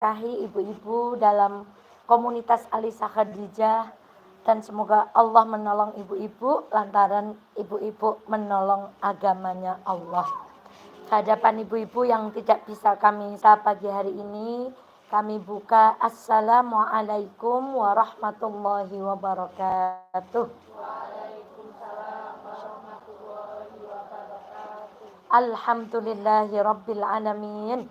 diberkahi ibu-ibu dalam komunitas Alisa Khadijah, dan semoga Allah menolong ibu-ibu lantaran ibu-ibu menolong agamanya Allah. Hadapan ibu-ibu yang tidak bisa kami sapa pagi hari ini, kami buka Assalamualaikum warahmatullahi wabarakatuh. Waalaikumsalam warahmatullahi wabarakatuh. Alhamdulillahi rabbil alamin.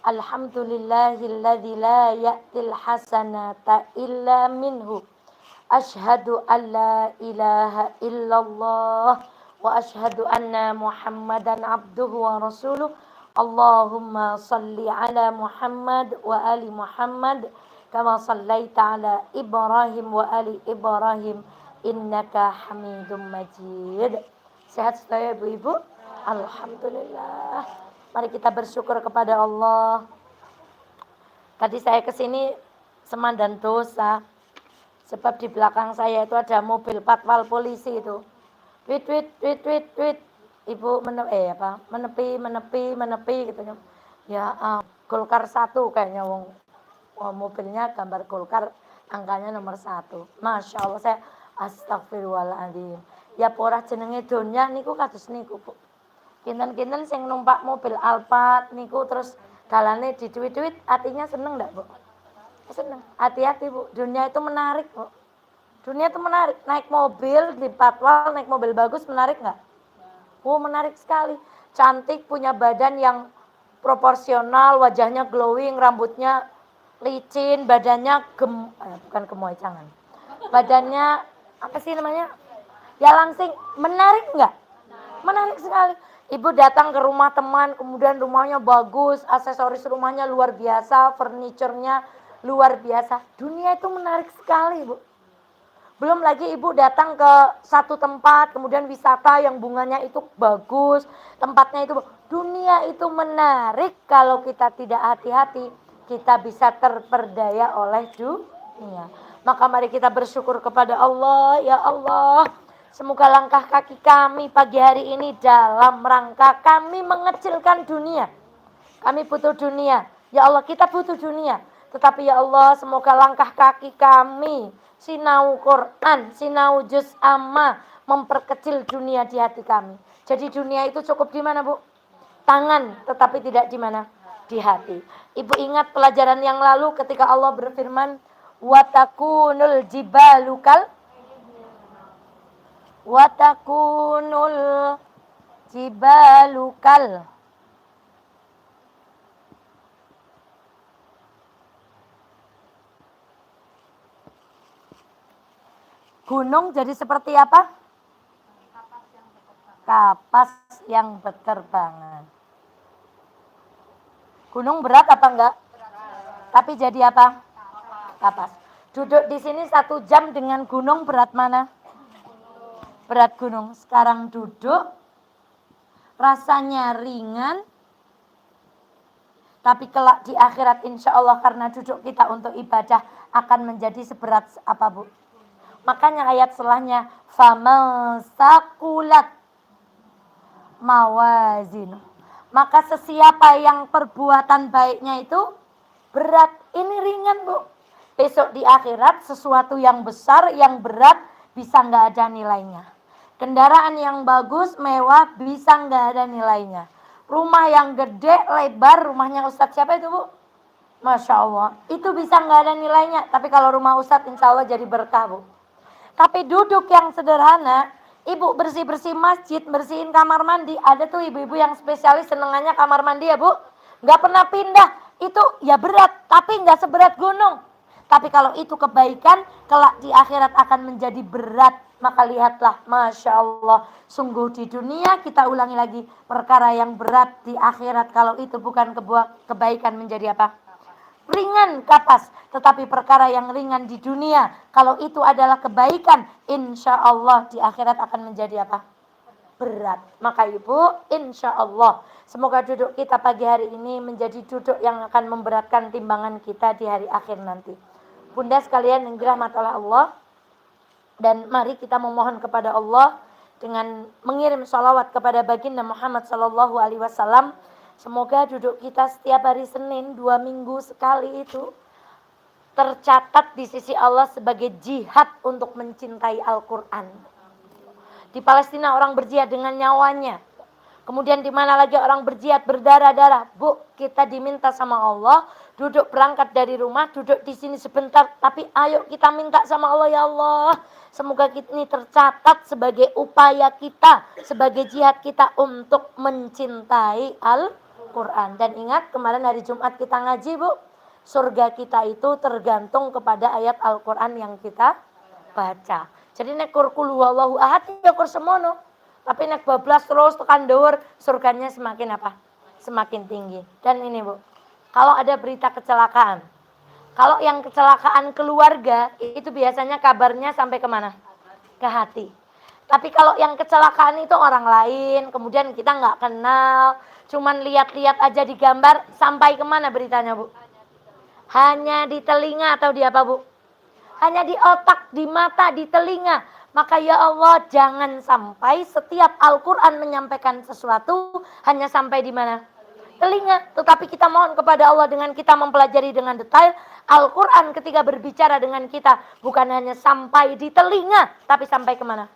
Alhamdulillahilladzi la ya'til hasanata illa minhu. Asyhadu an la ilaha illallah wa asyhadu anna Muhammadan abduhu wa rasuluh. Allahumma salli ala Muhammad wa ali Muhammad kama sallaita ala Ibrahim wa ali Ibrahim innaka Hamidum Majid. Sehat semua ibu-ibu? Alhamdulillah. Mari kita bersyukur kepada Allah. Tadi saya kesini semandan dosa. Sebab di belakang saya itu ada mobil patwal polisi itu. Tweet. Ibu menepi gitu. Ya, Golkar 1 kayaknya mobilnya gambar Golkar, angkanya nomor 1. Masya Allah, saya astagfirullahaladzim. Ya porah jenenge donya niku kados niku, Bu. Kinten-kinten sing numpak mobil Alphard niku terus dalane ditweet, artinya seneng enggak, Bu? Seneng. Hati-hati, Bu. Dunia itu menarik, Bu. Dunia itu menarik. Naik mobil di patwal, naik mobil bagus menarik enggak? Oh, menarik sekali. Cantik, punya badan yang proporsional, wajahnya glowing, rambutnya licin, badannya bukan gemoy, jangan. Badannya apa sih namanya? Ya langsing, menarik enggak? Menarik sekali. Ibu datang ke rumah teman, kemudian rumahnya bagus, aksesoris rumahnya luar biasa, furniturnya luar biasa. Dunia itu menarik sekali, Bu. Belum lagi ibu datang ke satu tempat, kemudian wisata yang bunganya itu bagus, tempatnya itu. Dunia itu menarik, kalau kita tidak hati-hati, kita bisa terperdaya oleh dunia. Maka mari kita bersyukur kepada Allah, ya Allah. Semoga langkah kaki kami pagi hari ini dalam rangka kami mengecilkan dunia. Kami butuh dunia. Ya Allah, kita butuh dunia. Tetapi ya Allah, semoga langkah kaki kami sinau Quran, sinau juz amma, memperkecil dunia di hati kami. Jadi dunia itu cukup di mana, Bu? Tangan, tetapi tidak di mana? Di hati. Ibu ingat pelajaran yang lalu ketika Allah berfirman, "Watakunul jibalukal jibalukal." Gunung jadi seperti apa? Kapas yang berterbangan. Gunung berat apa enggak? Tapi jadi apa? Kapas. Duduk di sini 1 jam dengan gunung, berat mana? Berat gunung. Sekarang duduk, rasanya ringan, tapi kelak di akhirat insya Allah karena duduk kita untuk ibadah akan menjadi seberat apa, Bu? Makanya ayat setelahnya, famasakulat mawazin. Maka sesiapa yang perbuatan baiknya itu berat, ini ringan, Bu. Besok di akhirat sesuatu yang besar, yang berat bisa nggak ada nilainya. Kendaraan yang bagus, mewah bisa nggak ada nilainya. Rumah yang gede, lebar, rumahnya Ustadz siapa itu, Bu? Masya Allah, itu bisa nggak ada nilainya. Tapi kalau rumah Ustadz insya Allah jadi berkah, Bu. Tapi duduk yang sederhana, ibu bersih-bersih masjid, bersihin kamar mandi. Ada tuh ibu-ibu yang spesialis senengannya kamar mandi ya, Bu. Nggak pernah pindah, itu ya berat, tapi nggak seberat gunung. Tapi kalau itu kebaikan, kelak di akhirat akan menjadi berat. Maka lihatlah, Masya Allah, sungguh di dunia kita ulangi lagi, perkara yang berat di akhirat kalau itu bukan kebaikan menjadi apa? Ringan kapas. Tetapi perkara yang ringan di dunia, kalau itu adalah kebaikan, insya Allah di akhirat akan menjadi apa? Berat. Maka ibu, insya Allah semoga duduk kita pagi hari ini menjadi duduk yang akan memberatkan timbangan kita di hari akhir nanti. Bunda sekalian yang dirahmati Allah, dan mari kita memohon kepada Allah dengan mengirim sholawat kepada baginda Muhammad sallallahu alaihi wasallam. Semoga duduk kita setiap hari Senin 2 minggu sekali itu tercatat di sisi Allah sebagai jihad untuk mencintai Al-Quran. Di Palestina orang berjihad dengan nyawanya. Kemudian di mana lagi orang berjihad berdarah-darah. Bu, kita diminta sama Allah duduk berangkat dari rumah, duduk di sini sebentar, tapi ayo kita minta sama Allah, ya Allah, semoga ini tercatat sebagai upaya kita, sebagai jihad kita untuk mencintai Al-Quran. Dan ingat kemarin hari Jumat kita ngaji, Bu, surga kita itu tergantung kepada ayat Al-Quran yang kita baca. Jadi nek kur kul huwallahu ahad ya kur semono. Tapi nek bablas terus tekan dhuwur, surganya semakin apa? Semakin tinggi. Dan ini, Bu, kalau ada berita kecelakaan, kalau yang kecelakaan keluarga, itu biasanya kabarnya sampai kemana? Ke hati. Tapi kalau yang kecelakaan itu orang lain, kemudian kita nggak kenal, cuman lihat-lihat aja di gambar, sampai kemana beritanya, Bu? Hanya di telinga atau di apa, Bu? Hanya di otak, di mata, di telinga. Maka ya Allah, jangan sampai setiap Al-Quran menyampaikan sesuatu hanya sampai di mana? Telinga. Tetapi kita mohon kepada Allah dengan kita mempelajari dengan detail. Al-Quran ketika berbicara dengan kita bukan hanya sampai di telinga, tapi sampai kemana?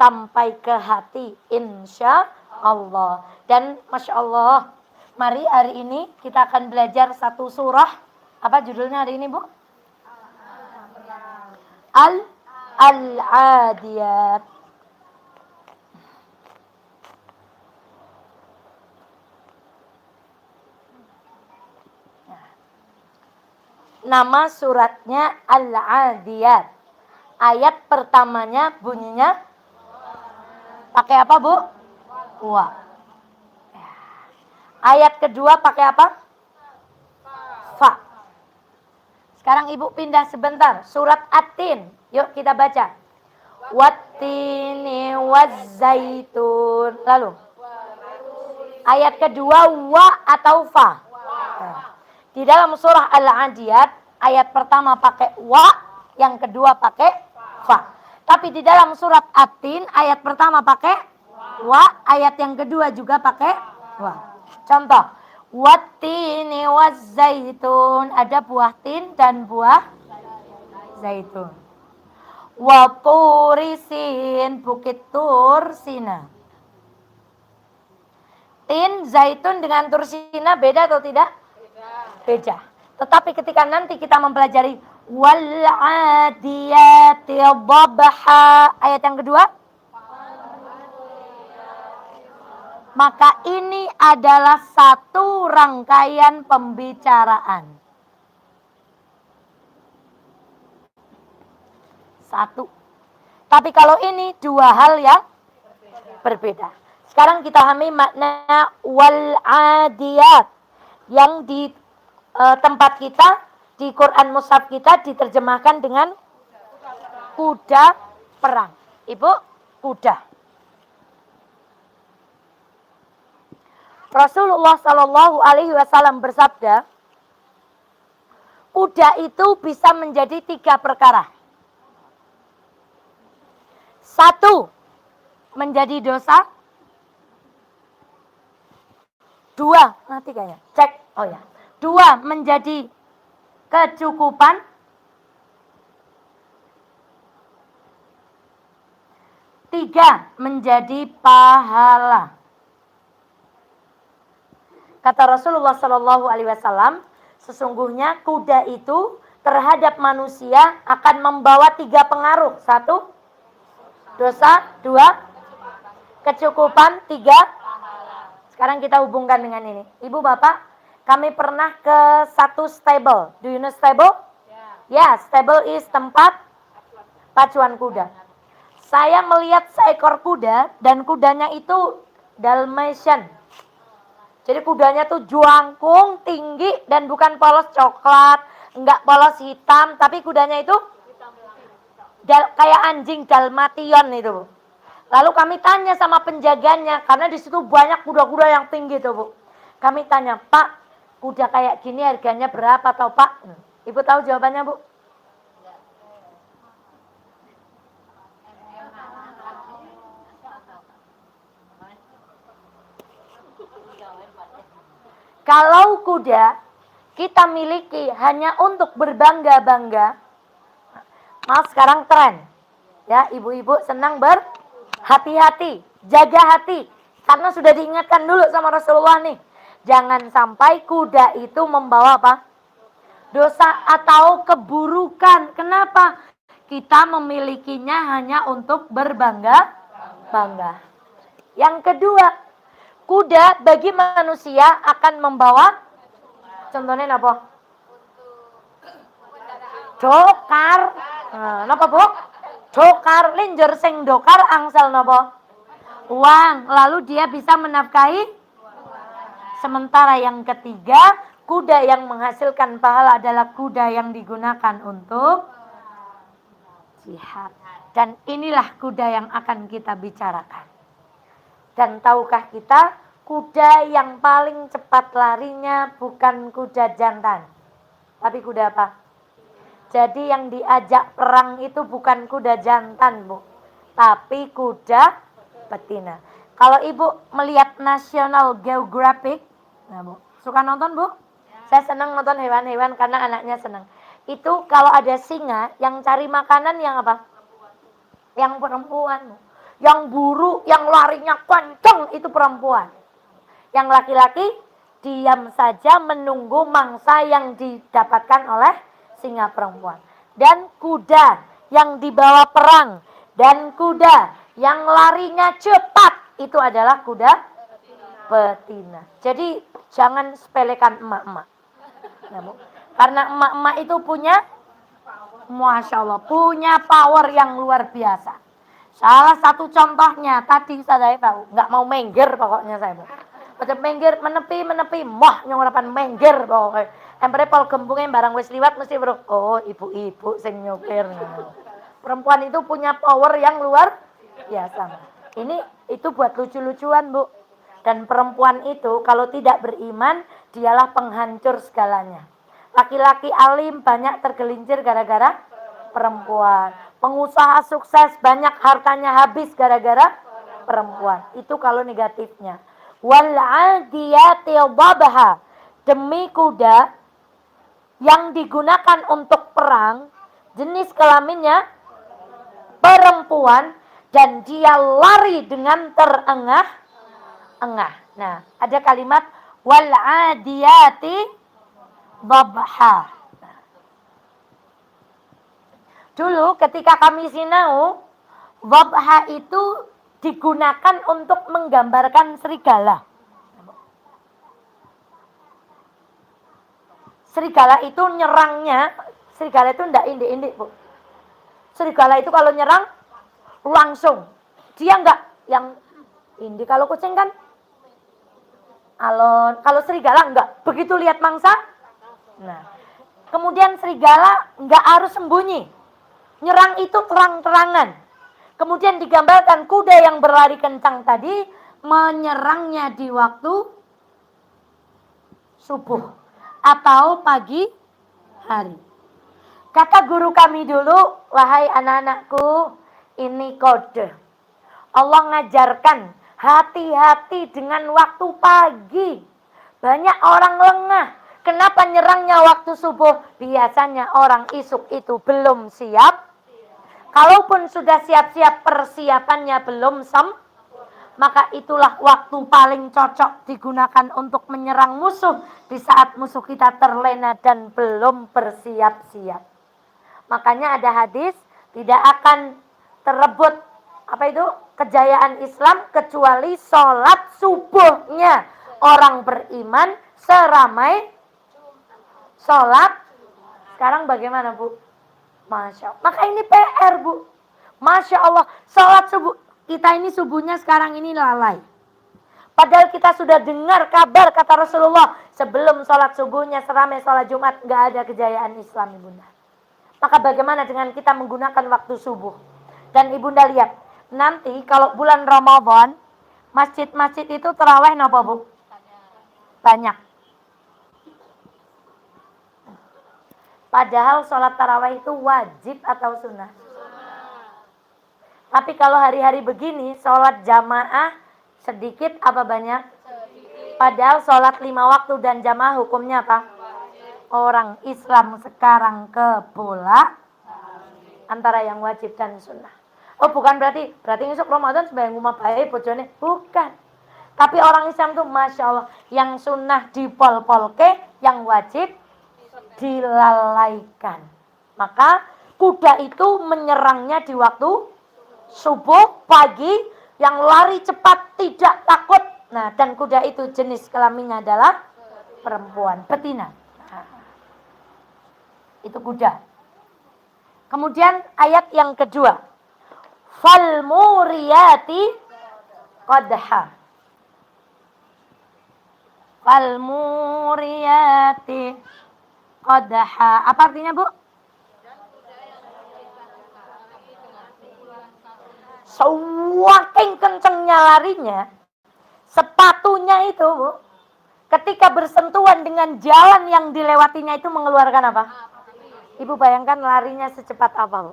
Sampai ke hati, insya Allah. Dan Masya Allah, mari hari ini kita akan belajar satu surah. Apa judulnya hari ini, Bu? Al-Adiyat. Nama suratnya Al-Adiyat. Ayat pertamanya bunyinya pakai apa, Bu? Wa. Ayat kedua pakai apa? Fa. Sekarang Ibu pindah sebentar. Surat At-Tin. Yuk kita baca. Wattini wazzaitun. Lalu. Ayat kedua wa atau fa. Di dalam surah Al-Adiyat. Ayat pertama pakai wa. Yang kedua pakai fa. Tapi di dalam surat At-Tin. Ayat pertama pakai wa. Ayat yang kedua juga pakai wa. Contoh. Wattini wazzaitun. Ada buah tin dan buah zaitun. Wa turisin. Bukit Tur Sina. Tin, zaitun dengan Tursina beda atau tidak? Beda. Tetapi ketika nanti kita mempelajari wal adiyati dhabha, ayat yang kedua, maka ini adalah satu rangkaian pembicaraan. Satu. Tapi kalau ini dua hal yang berbeda. Sekarang kita pahami makna wal adiyat yang di tempat kita di Quran Mushaf kita diterjemahkan dengan kuda perang. Ibu, kuda. Rasulullah Shallallahu Alaihi Wasallam bersabda, kuda itu bisa menjadi 3 perkara. 1, menjadi dosa. 2, nanti kayaknya cek. Oh ya. 2, menjadi kecukupan. 3, menjadi pahala. Kata Rasulullah Shallallahu Alaihi Wasallam, sesungguhnya kuda itu terhadap manusia akan membawa 3 pengaruh. 1, dosa. 2, kecukupan. 3, sekarang kita hubungkan dengan ini. Ibu bapak, kami pernah ke satu stable. Do you know stable? Ya, stable is tempat pacuan kuda. Saya melihat seekor kuda dan kudanya itu Dalmatian. Jadi kudanya tuh juangkung, tinggi, dan bukan polos coklat, enggak polos hitam, tapi kudanya itu kayak anjing Dalmatian itu, Bu. Lalu kami tanya sama penjaganya, karena di situ banyak kuda-kuda yang tinggi tuh, Bu. Kami tanya, Pak, kuda kayak gini harganya berapa tau, Pak? Ibu tahu jawabannya, Bu? Kalau kuda kita miliki hanya untuk berbangga-bangga, maaf sekarang tren. Ya, ibu-ibu senang berhati-hati, jaga hati. Karena sudah diingatkan dulu sama Rasulullah nih. Jangan sampai kuda itu membawa apa? Dosa atau keburukan. Kenapa? Kita memilikinya hanya untuk berbangga-bangga. Yang kedua, kuda bagi manusia akan membawa, contohnya apa? Dokar. Nah, napa Bu? Dokar, linjer sing dokar angsal napa? Uang. Lalu dia bisa menafkahi. Sementara yang ketiga, kuda yang menghasilkan pahala adalah kuda yang digunakan untuk jihad. Dan inilah kuda yang akan kita bicarakan. Dan tahukah kita, kuda yang paling cepat larinya bukan kuda jantan, tapi kuda apa? Jadi yang diajak perang itu bukan kuda jantan, Bu, tapi kuda betina. Kalau Ibu melihat National Geographic, nah Bu, suka nonton Bu? Saya senang nonton hewan-hewan karena anaknya senang. Itu kalau ada singa yang cari makanan yang apa? Yang perempuan. Yang buru, yang larinya kenceng itu perempuan. Yang laki-laki diam saja menunggu mangsa yang didapatkan oleh singa perempuan. Dan kuda yang dibawa perang dan kuda yang larinya cepat itu adalah kuda betina. Jadi jangan sepelekan emak-emak. Karena emak-emak itu punya, Masya Allah, punya power yang luar biasa. Salah satu contohnya tadi saya tahu, nggak mau mengger pokoknya saya. Macam mengger, menepi, moh nyongerapan mengger pokoknya. Empere pol gempungnya barang wis liwat mesti bro. Oh, ibu-ibu sing nyopir. Perempuan itu punya power yang luar biasa. Ini itu buat lucu-lucuan, Bu. Dan perempuan itu kalau tidak beriman, dialah penghancur segalanya. Laki-laki alim banyak tergelincir gara-gara perempuan. Pengusaha sukses banyak hartanya habis gara-gara perempuan. Itu kalau negatifnya. Wal 'adiyati dhabha. Demi kuda yang digunakan untuk perang, jenis kelaminnya perempuan dan dia lari dengan terengah-engah. Nah, ada kalimat wal 'adiyati dhabha. Dulu ketika kami sinau, dhabha itu digunakan untuk menggambarkan serigala. Serigala itu nyerangnya, serigala itu enggak indik-indik, Bu. Serigala itu kalau nyerang langsung. Dia enggak yang indik. Kalau kucing kan alon, kalau serigala enggak. Begitu lihat mangsa, nah. Kemudian serigala enggak harus sembunyi. Nyerang itu terang-terangan. Kemudian digambarkan kuda yang berlari kencang tadi menyerangnya di waktu subuh atau pagi hari. Kata guru kami dulu, wahai anak-anakku, ini kode. Allah ngajarkan hati-hati dengan waktu pagi. Banyak orang lengah. Kenapa nyerangnya waktu subuh? Biasanya orang isuk itu belum siap. Kalaupun sudah siap-siap persiapannya belum maka itulah waktu paling cocok digunakan untuk menyerang musuh di saat musuh kita terlena dan belum bersiap-siap. Makanya ada hadis, tidak akan terebut apa itu kejayaan Islam kecuali sholat subuhnya orang beriman seramai sholat. Sekarang bagaimana, Bu? Masya Allah. Maka ini PR, Bu. Masya Allah, sholat subuh. Kita ini subuhnya sekarang ini lalai. Padahal kita sudah dengar kabar kata Rasulullah, sebelum sholat subuhnya seramai sholat Jumat, gak ada kejayaan Islam, Ibunda. Maka bagaimana dengan kita menggunakan waktu subuh? Dan Ibunda lihat, nanti kalau bulan Ramadan, masjid-masjid itu tarawih napa, Bu? Banyak. Padahal sholat tarawih itu wajib atau sunnah? Tapi kalau hari-hari begini, sholat jamaah sedikit apa banyak? Padahal sholat 5 waktu dan jamaah hukumnya apa? Orang Islam sekarang kebola antara yang wajib dan sunnah. Oh bukan berarti besok Ramadan sembahyang rumah baik bojone. Bukan. Tapi orang Islam tuh Masya Allah, yang sunnah dipol-polke, yang wajib dilalaikan. Maka kuda itu menyerangnya di waktu subuh, pagi, yang lari cepat, tidak takut. Nah, dan kuda itu jenis kelaminnya adalah perempuan, betina. Nah, itu kuda. Kemudian ayat yang kedua. Fal muriyati qadha. Fal muriyati qadha. Apa artinya, Bu? Saking kencengnya larinya, sepatunya itu, Bu, ketika bersentuhan dengan jalan yang dilewatinya itu mengeluarkan apa? Ibu bayangkan larinya secepat apa, Bu?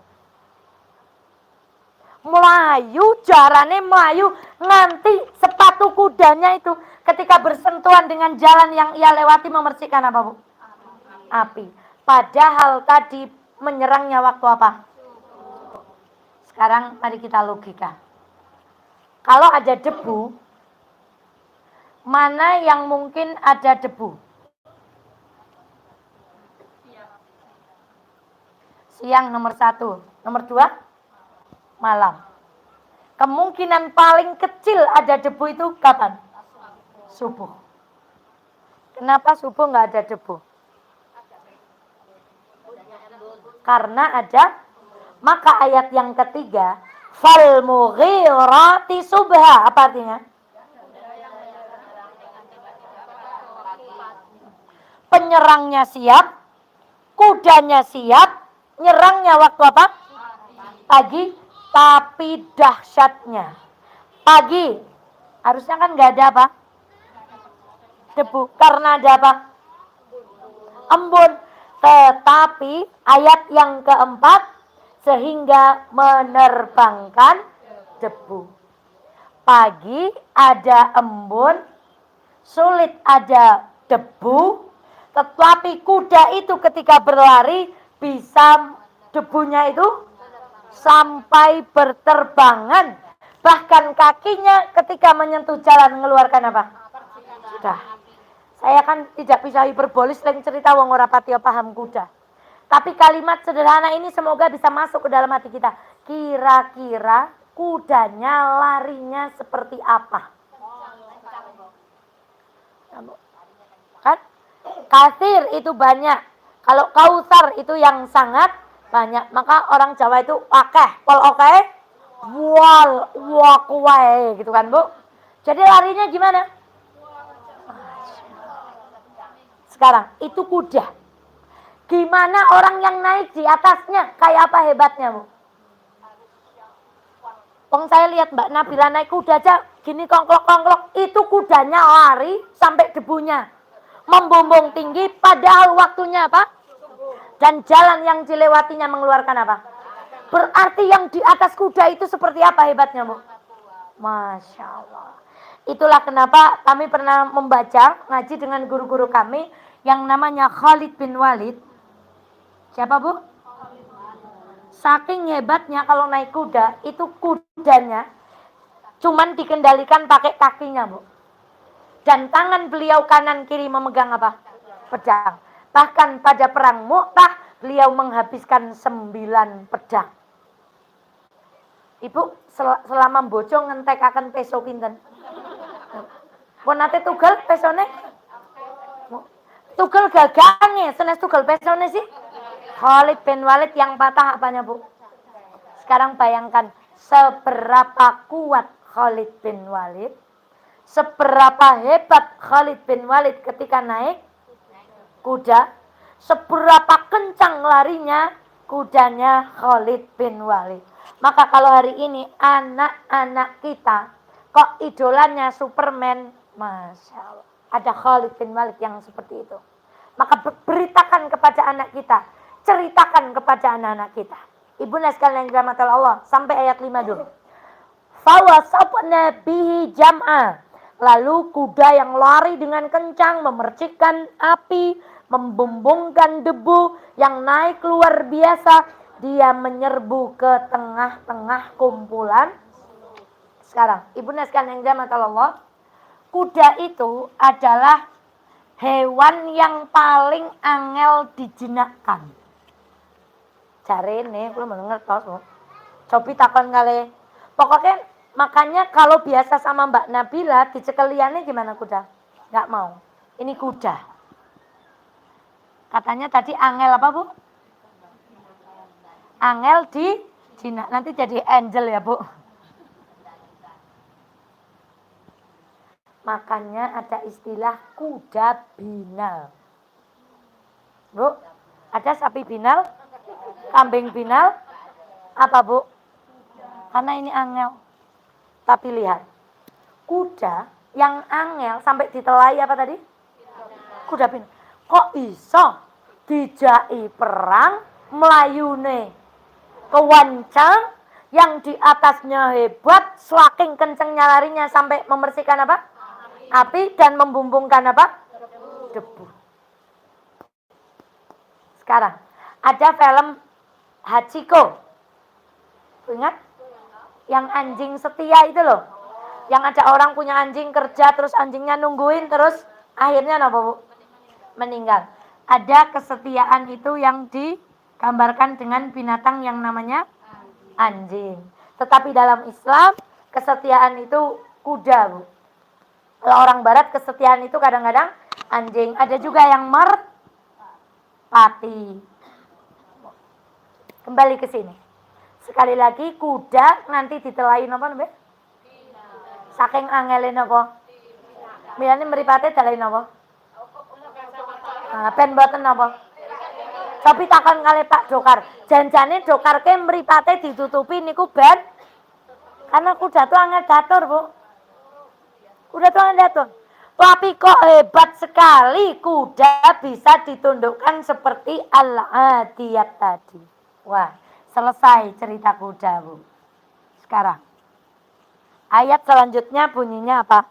Melayu, jarane melayu, nanti sepatu kudanya itu ketika bersentuhan dengan jalan yang ia lewati memercikan apa, Bu? Api. Padahal tadi menyerangnya waktu apa? Sekarang mari kita logika. Kalau ada debu, mana yang mungkin ada debu? Siang nomor 1. Nomor 2? Malam. Kemungkinan paling kecil ada debu itu kapan? Subuh. Kenapa subuh nggak ada debu? Karena ada. Maka ayat yang ketiga, fal mughirati subha, apa artinya? Penyerangnya siap, kudanya siap, nyerangnya waktu apa? Pagi, tapi dahsyatnya. Pagi, harusnya kan nggak ada apa? Debu, karena ada apa? Embun. Tetapi ayat yang keempat, sehingga menerbangkan debu. Pagi ada embun, sulit ada debu, tetapi kuda itu ketika berlari bisa debunya itu sampai berterbangan. Bahkan kakinya ketika menyentuh jalan mengeluarkan apa? Sudah. Saya kan tidak bisa hiperbolis selain cerita wong ora pati paham kuda. Tapi kalimat sederhana ini semoga bisa masuk ke dalam hati kita. Kira-kira kudanya larinya seperti apa? Kan? Kasir itu banyak. Kalau kausar itu yang sangat banyak. Maka orang Jawa itu akeh. Pol oke, wal wakwai gitu kan, Bu. Jadi larinya gimana? Sekarang itu kuda. Gimana orang yang naik di atasnya? Kayak apa hebatnya, Bu? Wong saya lihat Mbak Nabila naik kuda aja gini kongklok-kongklok. Itu kudanya lari sampai debunya membumbung tinggi, padahal waktunya apa? Dan jalan yang dilewatinya mengeluarkan apa? Berarti yang di atas kuda itu seperti apa hebatnya, Bu? Masya Allah. Itulah kenapa kami pernah membaca ngaji dengan guru-guru kami yang namanya Khalid bin Walid. Siapa, Bu? Saking hebatnya kalau naik kuda, itu kudanya cuman dikendalikan pakai kakinya, Bu. Dan tangan beliau kanan kiri memegang apa? Pedang. Bahkan pada perang Mu'tah, beliau menghabiskan 9 pedang. Ibu selama bojo ngentek akan peso pinten? Pun nate tugal pesone? Tugal gagange, senes tugal pesone sih? Khalid bin Walid yang patah apanya, Bu? Sekarang bayangkan seberapa kuat Khalid bin Walid, seberapa hebat Khalid bin Walid ketika naik kuda, seberapa kencang larinya kudanya Khalid bin Walid. Maka kalau hari ini anak-anak kita kok idolanya Superman, Masya Allah, ada Khalid bin Walid yang seperti itu. Maka beritakan kepada anak kita, ceritakan kepada anak-anak kita. Ibu sekalian yang dirahmati Allah, sampai ayat 5 dulu. Fawasabna bihi jam'a, Lalu kuda yang lari dengan kencang, memercikkan api, membumbungkan debu yang naik luar biasa. Dia menyerbu ke tengah-tengah kumpulan. Sekarang, Ibu sekalian yang dirahmati Allah, kuda itu adalah hewan yang paling angel dijinakkan. Jarene kuwi ngertos. Cobi takon kali. Pokoknya makanya kalau biasa sama Mbak Nabila dicekeliannya gimana kuda? Enggak mau. Ini kuda. Katanya tadi angel apa, Bu? Angel di jinak. Nanti jadi angel ya, Bu. Makanya ada istilah kuda binal. Bu, ada sapi binal, kambing binal, apa Bu? Karena ini angel. Tapi lihat, kuda yang angel sampai ditelai apa tadi? Kuda binal. Kok iso dijai perang melayune kewancang yang di atasnya hebat, saking kencengnya larinya sampai membersihkan apa? Api dan membumbungkan apa? Debu. Sekarang ada film Hachiko. Ingat? Yang anjing setia itu loh. Yang ada orang punya anjing kerja terus anjingnya nungguin terus akhirnya apa, Bu? Meninggal. Ada kesetiaan itu yang digambarkan dengan binatang yang namanya anjing. Tetapi dalam Islam kesetiaan itu kuda, Bu. Kalau orang barat kesetiaan itu kadang-kadang anjing. Ada juga yang merpati. Kembali ke sini. Sekali lagi kuda nanti ditelain apa namanya? Saking angelin apa? Milane mripate dalain apa? Nah, ben mboten apa? Tapi takon kali Pak Dokar. Janjane Dokar ke mripate ditutupi niku ben karena kuda tuh angel datur, Bu. Kuda tuh angel datur. Tapi kok hebat sekali kuda bisa ditundukkan seperti al-adiyat tadi. Wah, selesai cerita kuda, Bu. Sekarang ayat selanjutnya bunyinya apa?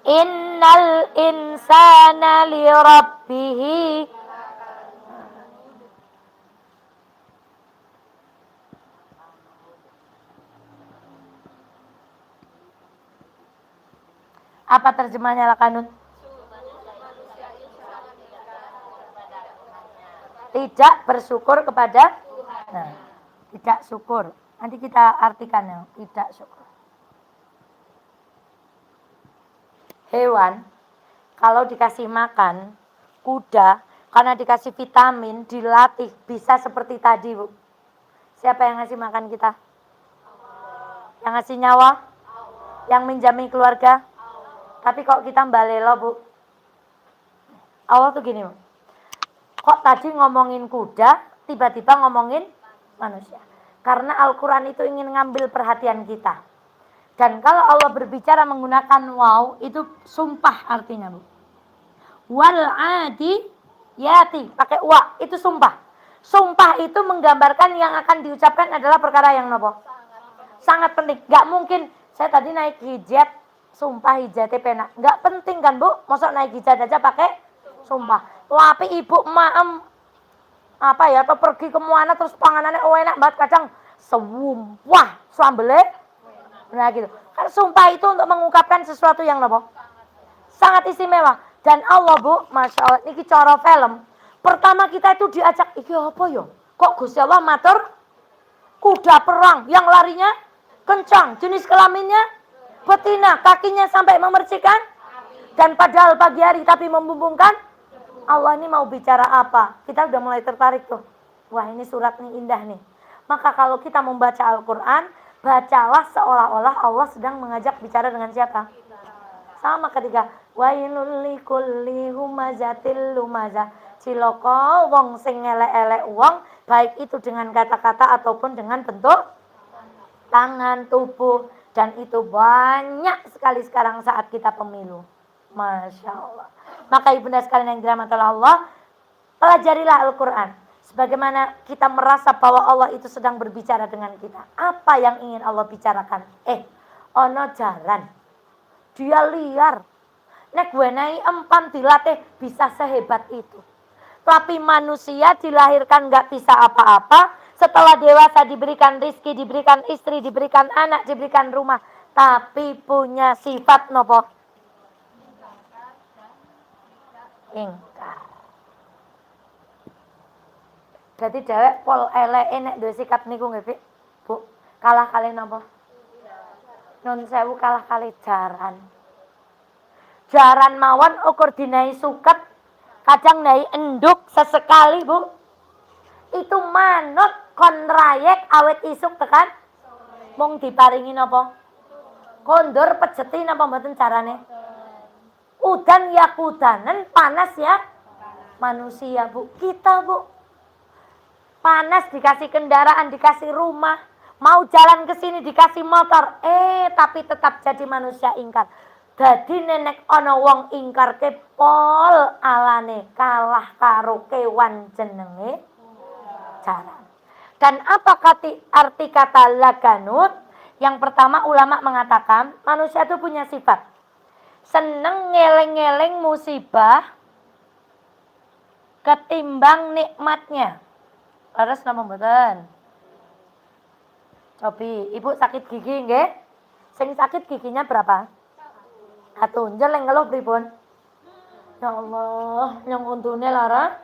Innal insana li rabbih apa terjemahnya Lakanun? Tidak bersyukur kepada nah, tidak syukur. Nanti kita artikan ya, tidak syukur. Hewan kalau dikasih makan, kuda karena dikasih vitamin, dilatih bisa seperti tadi, Bu. Siapa yang ngasih makan kita? Yang ngasih nyawa? Yang menjamin keluarga? Tapi kok kita mbalelo, Bu? Allah tuh gini, Bu. Kok tadi ngomongin kuda, tiba-tiba ngomongin manusia? Karena Al-Quran itu ingin ngambil perhatian kita. Dan kalau Allah berbicara menggunakan waw, itu sumpah artinya, Bu. Wal adi yati, pakai wa, itu sumpah. Sumpah itu menggambarkan yang akan diucapkan adalah perkara yang nopo? Sangat penting. Gak mungkin, saya tadi naik hijab, sumpah hijabnya penak. Gak penting kan, Bu? Masa naik hijab aja pakai sumpah. Tapi ibu maem apa ya, atau pergi ke mana terus panganannya enak banget kadang sewumpah sambelnya. Nah gitu. Kan sumpah itu untuk mengungkapkan sesuatu yang apa? Sangat istimewa. Dan Allah, Bu, Masya Allah, ini cara film. Pertama kita itu diajak, iki apa ya? Kok Gusti Allah matur kuda perang yang larinya kencang, jenis kelaminnya betina, kakinya sampai memercikan. Dan padahal pagi hari tapi membumbungkan. Allah ini mau bicara apa? Kita udah mulai tertarik tuh. Wah, ini surat nih indah nih. Maka kalau kita membaca Al-Quran, bacalah seolah-olah Allah sedang mengajak bicara dengan siapa? Sama ketika wailul likulli humazatil lumazah. Cilaka wong sing elek-elek wong, baik itu dengan kata-kata ataupun dengan bentuk tangan, tubuh, dan itu banyak sekali sekarang saat kita pemilu. Masya Allah. Maka ibunda sekalian yang dirahmati Allah, pelajarilah Al-Quran. Sebagaimana kita merasa bahwa Allah itu sedang berbicara dengan kita. Apa yang ingin Allah bicarakan? Ono jaran. Dia liar. Nek wenehi empan dilatih bisa sehebat itu. Tapi manusia dilahirkan nggak bisa apa-apa. Setelah dewasa diberikan rizki, diberikan istri, diberikan anak, diberikan rumah. Tapi punya sifat nopo? Ingkar. Jadi dewek pol eleke nek duwe sikap niku nggih, Bu. Kalah kali nopo? Nun sewu kalah kali jaran. Jaran mawon ukur dinai suket, kadang nai enduk sesekali, Bu. Itu manut kon rayek awet isuk tekan mung diparingi napa? Kondur pejeti napa mboten carane? Udan ya kudanen, panas ya manusia, Bu. Kita, Bu. Panas dikasih kendaraan, dikasih rumah, mau jalan ke sini dikasih motor, tapi tetap jadi manusia ingkar. Dadi nenek ana wong ingkar ke pol alane kalah karo kewan jenenge jaran. Dan apa arti kata laganut? Yang pertama ulama mengatakan manusia itu punya sifat seneng ngeleng-ngeleng musibah ketimbang nikmatnya. Leres napa mboten? Cobi, Ibu sakit gigi nggih? Sing sakit giginya berapa? Satu. Jeleng ngeluh pripun? Ya Allah, yang untune lara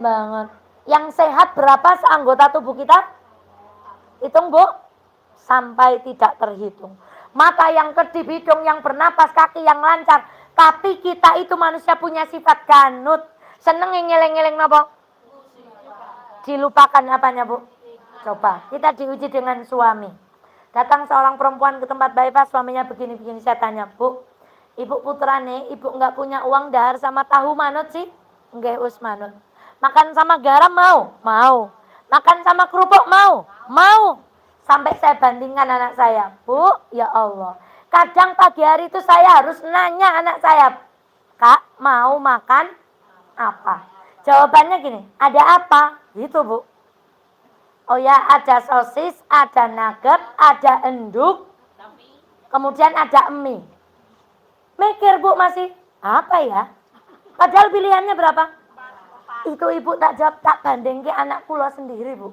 banget. Yang sehat berapa seanggota tubuh kita? Hitung, Bu. Sampai tidak terhitung. Mata yang kedip, hidung yang bernapas, kaki yang lancar. Tapi kita itu manusia punya sifat ganut. Seneng ngeleng-ngeleng napa? Dilupakan apanya, Bu? Coba, kita diuji dengan suami. Datang seorang perempuan ke tempat bypass, suaminya begini-begini. Saya tanya, Bu, Ibu putrane, Ibu nggak punya uang dahar sama tahu manut sih? Nggih, us manut. Makan sama garam mau? Mau. Makan sama kerupuk mau? Mau. Sampai saya bandingkan anak saya, Bu, ya Allah. Kadang pagi hari itu saya harus nanya anak saya, Kak, mau makan apa? Jawabannya gini, ada apa? Gitu, Bu. Oh ya, ada sosis, ada nugget, ada enduk, kemudian ada mie. Mikir, Bu, masih, apa ya? Padahal pilihannya berapa? Itu Ibu tak jawab, tak banding ke anak kula sendiri, Bu.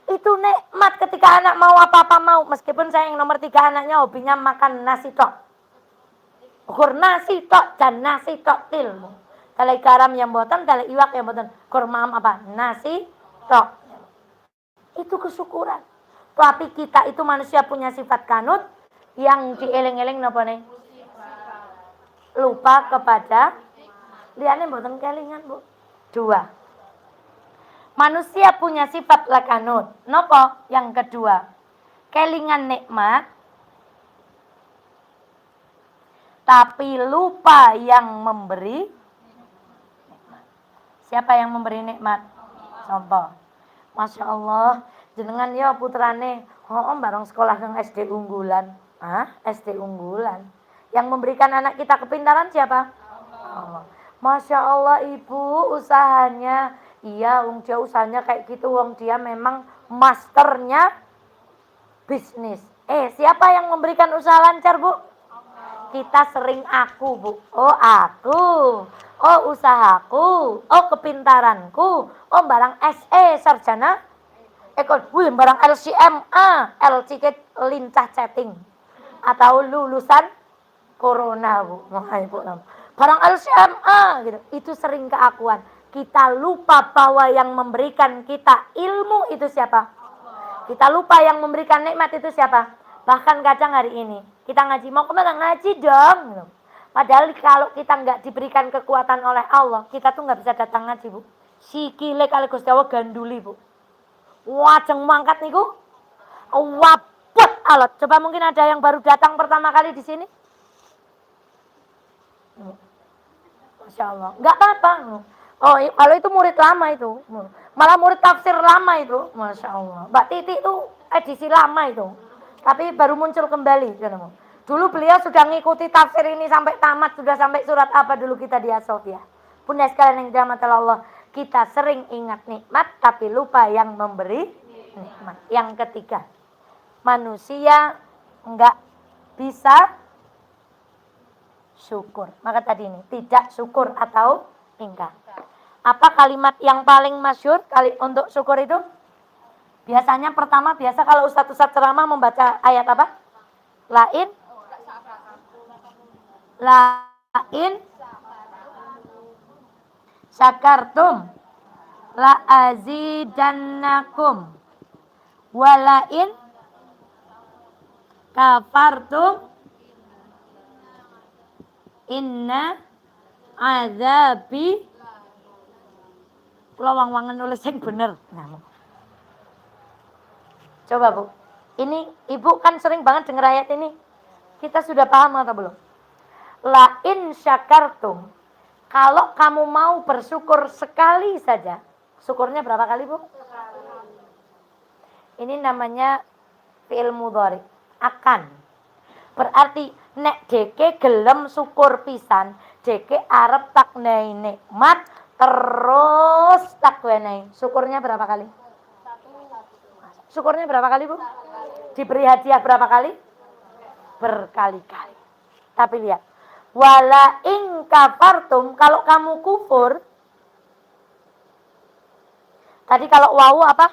Itu nikmat ketika anak mau apa-apa mau. Meskipun saya yang nomor 3 anaknya hobinya makan nasi tok. Ukur nasi tok dan nasi tok til. Kalau garam yang boten, kalau iwak yang boten. Kurma apa? Nasi tok. Itu kesyukuran. Tapi kita itu manusia punya sifat kanut yang dieling-eling napa nih? Lupa kepada liyane mboten kelingan, Bu. 2. Manusia punya sifat lakanut. Napa? Yang kedua, kelingan nikmat tapi lupa yang memberi. Siapa yang memberi nikmat? Contoh. Masya Allah, jenengan ya putrane, bareng sekolah nang SD unggulan. SD unggulan. Yang memberikan anak kita kepintaran siapa? Allah. Masya Allah, Ibu usahanya. Iya, dia usahanya kayak gitu, dia memang masternya bisnis. Siapa yang memberikan usaha lancar, Bu? Kita sering aku, Bu. Oh, aku. Oh, usahaku. Oh, kepintaranku. Oh, barang SE sarjana. Barang LCMA, LCK lincah chatting. Atau lulusan corona, Bu. Barang LCMA gitu. Itu sering keakuan. Kita lupa bahwa yang memberikan kita ilmu itu siapa? Kita lupa yang memberikan nikmat itu siapa? Bahkan kadang hari ini kita ngaji, mau kemana? Ngaji dong. Padahal kalau kita nggak diberikan kekuatan oleh Allah, kita tuh nggak bisa datang ngaji, Bu. Sikile kali Gusti Allah ganduli, Bu. Wajeng mangkat niku wabot alat. Coba mungkin ada yang baru datang pertama kali di sini. Masya Allah. Nggak apa-apa. Oh, kalau itu murid lama itu. Malah murid tafsir lama itu. Masya Allah. Mbak Titi itu edisi lama itu. Tapi baru muncul kembali. Dulu beliau sudah ngikuti tafsir ini sampai tamat. Sudah sampai surat apa dulu kita di As-Sofiyah. Bunda sekalian yang dirahmati Allah. Kita sering ingat nikmat tapi lupa yang memberi nikmat. Yang ketiga. Manusia enggak bisa syukur. Maka tadi ini tidak syukur atau ingkar. Apa kalimat yang paling masyhur kali untuk syukur itu? Biasanya pertama kalau ustaz-ustaz ceramah membaca ayat apa? Lain syakartum la azidannakum walain kafartum inna azabi. Kula wang-wangen nulis sing bener. Coba Bu, ini Ibu kan sering banget dengar ayat ini. Kita sudah paham atau belum? La in syakartum, kalau kamu mau bersyukur sekali saja. Syukurnya berapa kali Bu? Ini namanya fi'il mudhari, akan. Berarti nek deke gelem syukur pisan, deke arep taknai nikmat terus takwenai. Syukurnya berapa kali? Syukurnya berapa kali Bu? Diberi hadiah berapa kali? Berkali-kali. Tapi lihat, wala in kafartum, kalau kamu kufur. Tadi kalau wawu apa?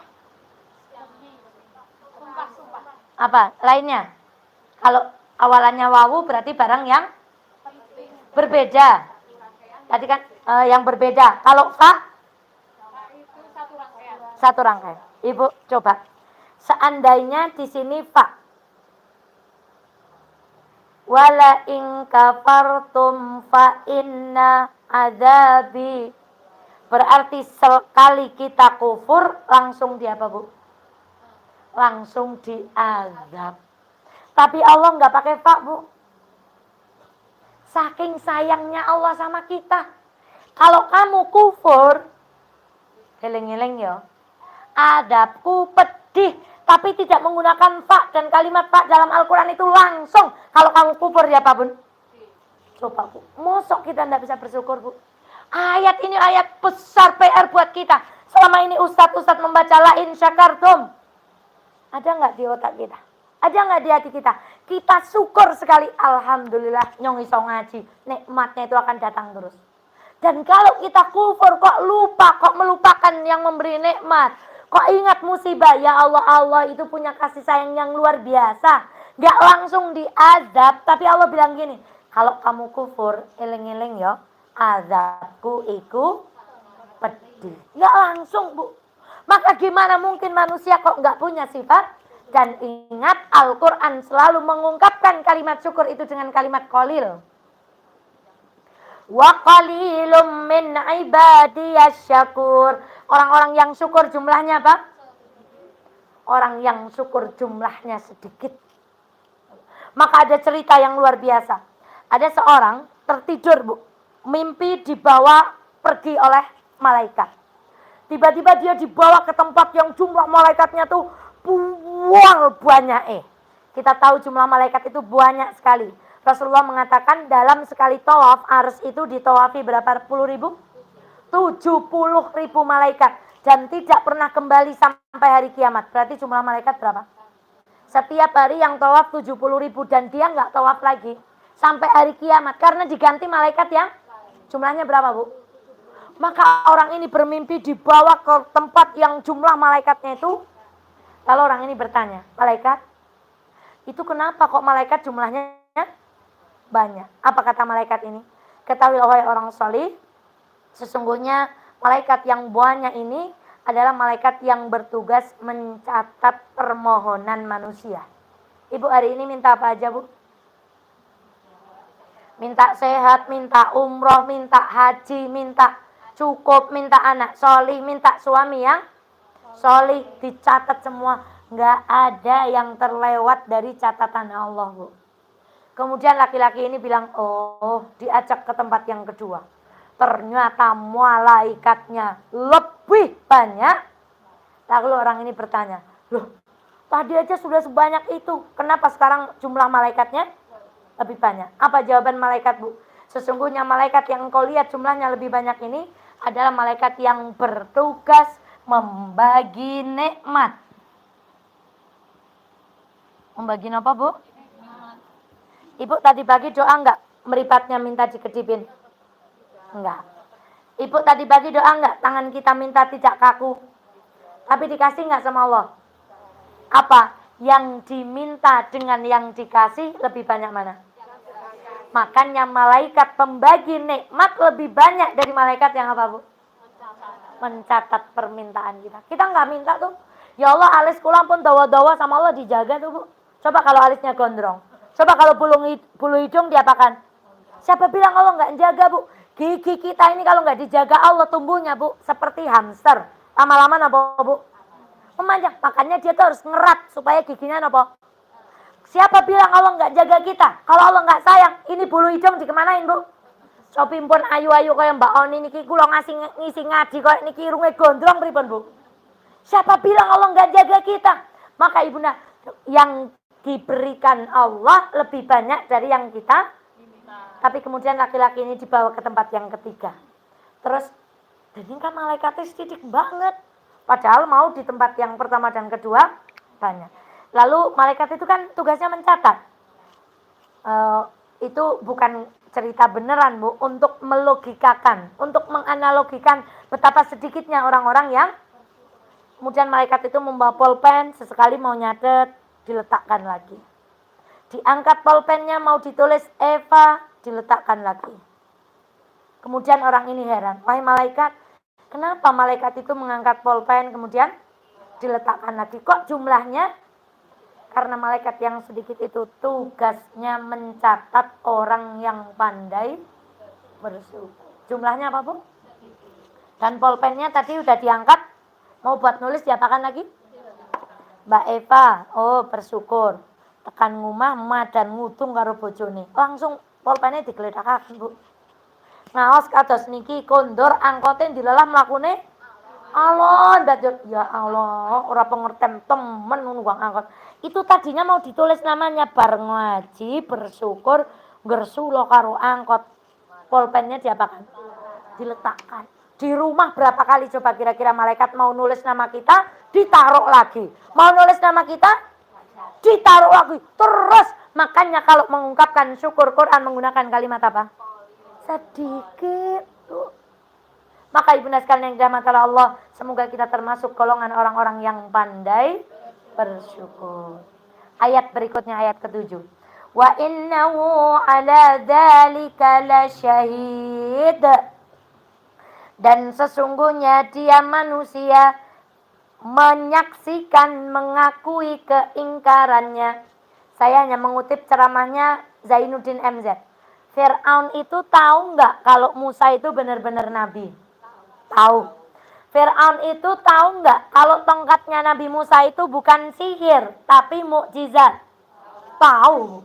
Apa? Lainnya? Kalau awalannya wawu berarti barang yang berbeda. Tadi kan yang berbeda. Kalau fa? Satu rangkaian. Ibu coba. Seandainya di sini fa. Wala in kafartum fa inna adzabi. Berarti sekali kita kufur langsung di apa Bu? Langsung diazab. Tapi Allah nggak pakai fa Bu. Saking sayangnya Allah sama kita. Kalau kamu kufur, eling-eling ya, adabku pedih. Tapi tidak menggunakan fa, dan kalimat fa dalam Al-Quran itu langsung. Kalau kamu kufur ya Pak Bun. Coba Bu, mosok kita tidak bisa bersyukur Bu. Ayat ini ayat besar PR buat kita. Selama ini ustadz membaca lain syakartum. Ada nggak di otak kita? Ada nggak di hati kita? Kita syukur sekali. Alhamdulillah nyong iso ngaji. Nikmatnya itu akan datang terus. Dan kalau kita kufur kok lupa, kok melupakan yang memberi nikmat. Kok ingat musibah, ya Allah itu punya kasih sayang yang luar biasa. Gak langsung diazab, tapi Allah bilang gini, kalau kamu kufur, eling-eling ya, azabku iku pedih. Gak langsung Bu. Maka gimana mungkin manusia kok gak punya sifat? Dan ingat Al-Quran selalu mengungkapkan kalimat syukur itu dengan kalimat qalil. Wa qalilum min ibadiyas syakur. Orang-orang yang syukur jumlahnya apa? Orang yang syukur jumlahnya sedikit. Maka ada cerita yang luar biasa. Ada seorang tertidur Bu. Mimpi dibawa pergi oleh malaikat. Tiba-tiba dia dibawa ke tempat yang jumlah malaikatnya tuh banyak. Kita tahu jumlah malaikat itu banyak sekali. Rasulullah mengatakan dalam sekali tawaf ars itu ditawafi berapa puluh ribu? 70.000 malaikat. Dan tidak pernah kembali sampai hari kiamat. Berarti jumlah malaikat berapa? Setiap hari yang tawaf 70.000 dan dia nggak tawaf lagi. Sampai hari kiamat. Karena diganti malaikat yang jumlahnya berapa Bu? Maka orang ini bermimpi dibawa ke tempat yang jumlah malaikatnya itu. Lalu orang ini bertanya, malaikat, itu kenapa kok malaikat jumlahnya banyak? Apa kata malaikat ini? Ketahuilah wahai orang salih, sesungguhnya malaikat yang banyak ini adalah malaikat yang bertugas mencatat permohonan manusia. Ibu hari ini minta apa aja Bu? Minta sehat, minta umroh, minta haji, minta cukup, minta anak solih, minta suami yang solih, dicatat semua. Nggak ada yang terlewat dari catatan Allah Bu. Kemudian laki-laki ini bilang, oh diajak ke tempat yang kedua. Ternyata malaikatnya lebih banyak. Lalu orang ini bertanya, loh tadi aja sudah sebanyak itu, kenapa sekarang jumlah malaikatnya lebih banyak? Apa jawaban malaikat Bu? Sesungguhnya malaikat yang engkau lihat jumlahnya lebih banyak ini adalah malaikat yang bertugas membagi nikmat. Membagi apa Bu? Ibu tadi bagi doa enggak? meripatnya minta dikedipin? Enggak. Ibu tadi pagi doa enggak? Tangan kita minta tidak kaku. Tapi dikasih enggak sama Allah? Apa? Yang diminta dengan yang dikasih lebih banyak mana? Makanya malaikat pembagi nikmat lebih banyak dari malaikat yang apa, Bu? Mencatat permintaan kita. Kita enggak minta tuh. Ya Allah, alis kula pun dawa-dawa sama Allah dijaga tuh, Bu. Coba kalau alisnya gondrong. Coba kalau bulu hidung diapakan? Siapa bilang Allah enggak jaga, Bu? Gigi kita ini kalau nggak dijaga Allah tumbuhnya, Bu, seperti hamster. Lama-lama apa, Bu? Memanjang. Makanya dia tuh harus ngerat supaya giginya apa? Siapa bilang Allah nggak jaga kita? Kalau Allah nggak sayang, ini bulu hidung dikemanain, Bu? Sopi pun ayu-ayu kayak Mbak Oni niki kula ngisi ngaji kayak niki irunge gondrong pripun, Bu? Siapa bilang Allah nggak jaga kita? Maka Ibunda, yang diberikan Allah lebih banyak dari yang kita. Tapi kemudian laki-laki ini dibawa ke tempat yang ketiga. Terus, ini kan malaikatnya sedikit banget. Padahal mau di tempat yang pertama dan kedua, banyak. Lalu malaikat itu kan tugasnya mencatat. Itu bukan cerita beneran, Bu. Untuk melogikakan, untuk menganalogikan betapa sedikitnya orang-orang yang kemudian malaikat itu membawa pulpen, sesekali mau nyatet, diletakkan lagi. Diangkat pulpennya mau ditulis Eva, diletakkan lagi. Kemudian orang ini heran, wahai malaikat, kenapa malaikat itu mengangkat pulpen kemudian diletakkan lagi? Kok jumlahnya? Karena malaikat yang sedikit itu tugasnya mencatat orang yang pandai bersyukur. Jumlahnya apa, Bu? Dan pulpennya tadi udah diangkat, mau buat nulis diapakan lagi? Mbak Eva, oh bersyukur. Tekan ngumah ma dan ngutung karo bojone. Langsung pulpennya digledakaken, Bu. Ngaos kados niki kondor angkote dilelah mlakune alon dadut. Ya Allah, ora pengertian temen ngono wong angkot. Itu tadinya mau ditulis namanya bar ngaji, bersyukur, ngersula karo angkot. Pulpennya diapakan? Diletakkan. Di rumah berapa kali coba kira-kira malaikat mau nulis nama kita, ditaruh lagi. Mau nulis nama kita, ditaruh lagi. Terus makanya kalau mengungkapkan syukur Quran menggunakan kalimat apa? Sedikit. Maka ibunda sekalian yang dirahmati Allah, semoga kita termasuk golongan orang-orang yang pandai bersyukur. Ayat berikutnya, ayat ke-7. Wa innahu ala dzalika lasyahid. Dan sesungguhnya dia manusia menyaksikan, mengakui keingkarannya. Saya hanya mengutip ceramahnya Zainuddin MZ. Fir'aun itu tahu nggak kalau Musa itu benar-benar nabi? Tahu. Fir'aun itu tahu nggak kalau tongkatnya Nabi Musa itu bukan sihir, tapi mukjizat? Tahu.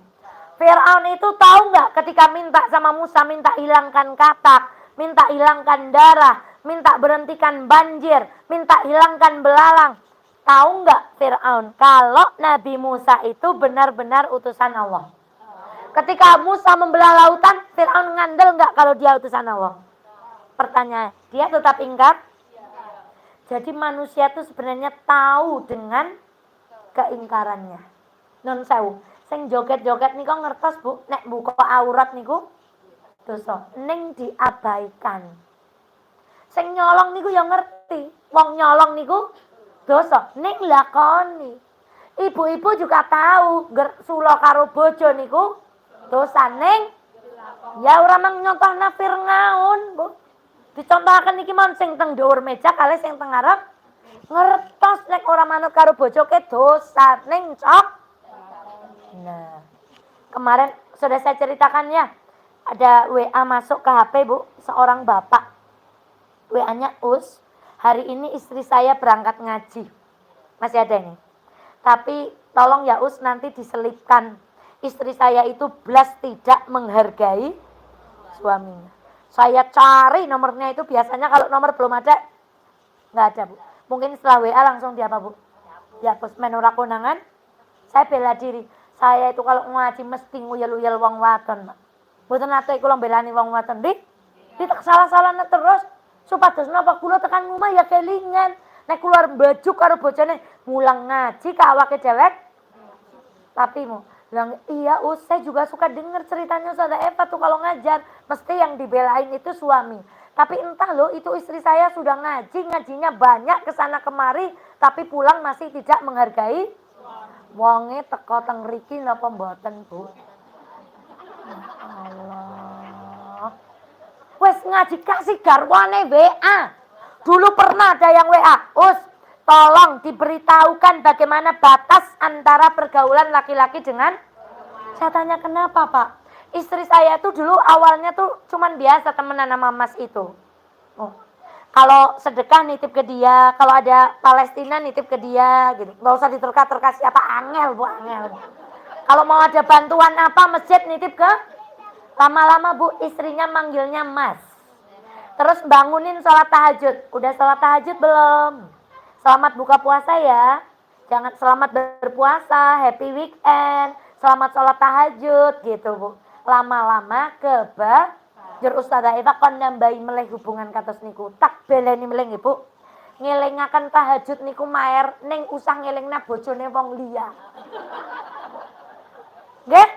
Fir'aun itu tahu nggak ketika minta sama Musa, minta hilangkan katak, minta hilangkan darah, minta berhentikan banjir, minta hilangkan belalang. Tahu nggak Fir'aun kalau Nabi Musa itu benar-benar utusan Allah? Ketika Musa membelah lautan, Fir'aun ngandel nggak kalau dia utusan Allah? Pertanyaan, dia tetap ingkar? Jadi manusia itu sebenarnya tahu dengan keingkarannya. Non sewu, sing joget-joget niku ngertos, Bu, nek buka aurat niku dosa, ning diabaikan. Sing nyolong niku ya ngerti, wong nyolong niku dosa, ning lakoni. Ibu-ibu juga tahu gersula karo bojo niku dosa, ning ya ora mang nyontahna Fir'aun, Bu. Dicontohaken niki mon sing teng dhuwur meja kalih sing teng ngarep ngertos nek ora manut karo bojoke dosa, ning cok. Nah, kemarin sudah saya ceritakan ya, ada WA masuk ke HP, Bu, seorang bapak. WA-nya Us, hari ini istri saya berangkat ngaji. Masih ada ini. Tapi tolong ya Us, nanti diselipkan. Istri saya itu belas tidak menghargai suaminya. Saya cari nomornya itu, biasanya kalau nomor belum ada, nggak ada, Bu. Mungkin setelah WA langsung dia apa, Bu? Dihapus, menora konangan. Saya bela diri. Saya itu kalau ngaji mesti nguyel-uyel wong wadon, Pak. Mboten nate kula belani wong wadon, Dik. Ditak salah-salahna terus. Supados napa kula tekan rumah ya kelingan. Nek keluar baju karo bojone mulang ngaji ka awake dewek. Tapi mu, Bilang, iya saya juga suka dengar ceritanya Ustazah Eva tuh kalau ngajar. Mesti yang dibelain itu suami. Tapi entah loh, itu istri saya sudah ngajinya banyak kesana kemari. Tapi pulang masih tidak menghargai. Wonge teko teng riki napa mboten, Bu? Allah. Wes ngaji kasih garwane WA. Dulu pernah ada yang WA. Tolong diberitahukan bagaimana batas antara pergaulan laki-laki dengan. Saya tanya kenapa Pak? Istri saya tuh dulu awalnya tuh cuman biasa temenan sama mas itu. Kalau sedekah nitip ke dia, kalau ada Palestina nitip ke dia gitu. Nggak usah diterka-terka siapa, angel Bu, angel. Kalau mau ada bantuan apa masjid nitip ke. Lama-lama Bu istrinya manggilnya mas. Terus bangunin sholat tahajud. Udah sholat tahajud belum? Selamat buka puasa ya. Jangan selamat berpuasa, happy weekend, selamat sholat tahajud gitu Bu. Lama-lama jur Ustazah Eva kon nambahi meleh hubungan kados niku. Tak beleni meleh Ibu. Ngelingaken tahajud niku maer ning usah ngelingna bojone wong liya. Nggih?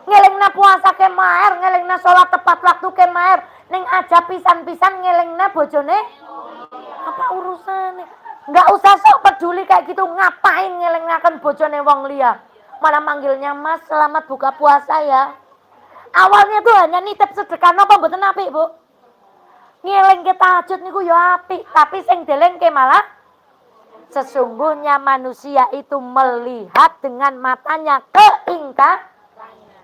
Ngelingna puasa ke maer, ngelingna sholat tepat waktu ke maer, ning aja pisan-pisan ngelingna bojone. Apa urusannya? Nggak usah sok peduli kayak gitu, ngapain ngelingnaken bojone wong liya? Mana manggilnya mas, selamat buka puasa ya. Awalnya tuh hanya nitip sedekah napa mboten apik, Bu. Ngelingke tahajud niku ya apik, tapi sing delengke malah sesungguhnya manusia itu melihat dengan matanya keingkar,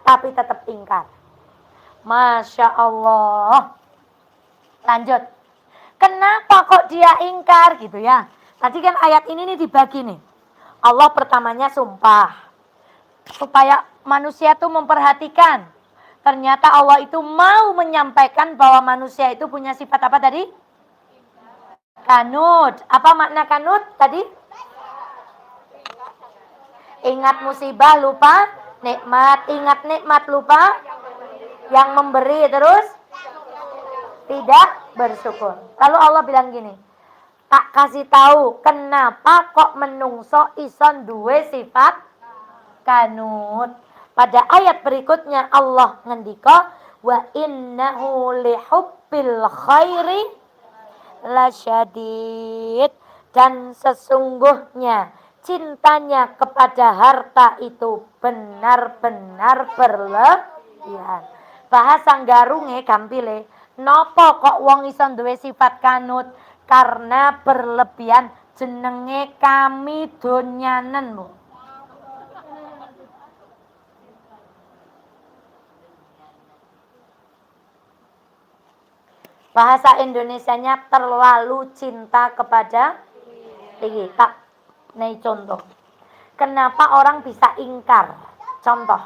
tapi tetap ingkar. Masya Allah. Lanjut. Kenapa kok dia ingkar gitu ya? Tadi kan ayat ini nih dibagi nih. Allah pertamanya sumpah. Supaya manusia tuh memperhatikan. Ternyata Allah itu mau menyampaikan bahwa manusia itu punya sifat apa tadi? Kanut. Apa makna kanut tadi? Ingat musibah lupa nikmat. Ingat nikmat lupa yang memberi terus tidak bersyukur. Lalu Allah bilang gini, tak kasih tahu kenapa kok menungso ison duwe sifat kanut. Pada ayat berikutnya Allah ngendika wa innahu lihubbil khairi lasyadid, dan sesungguhnya cintanya kepada harta itu benar-benar berlebihan. Bahasa garunge gampile, nopo kok wong iso duwe sifat kanut? Karena berlebihan, jenenge kami donyanen, Bu. Bahasa Indonesianya terlalu cinta kepada iki. Tak nih contoh. Kenapa orang bisa ingkar? Contoh.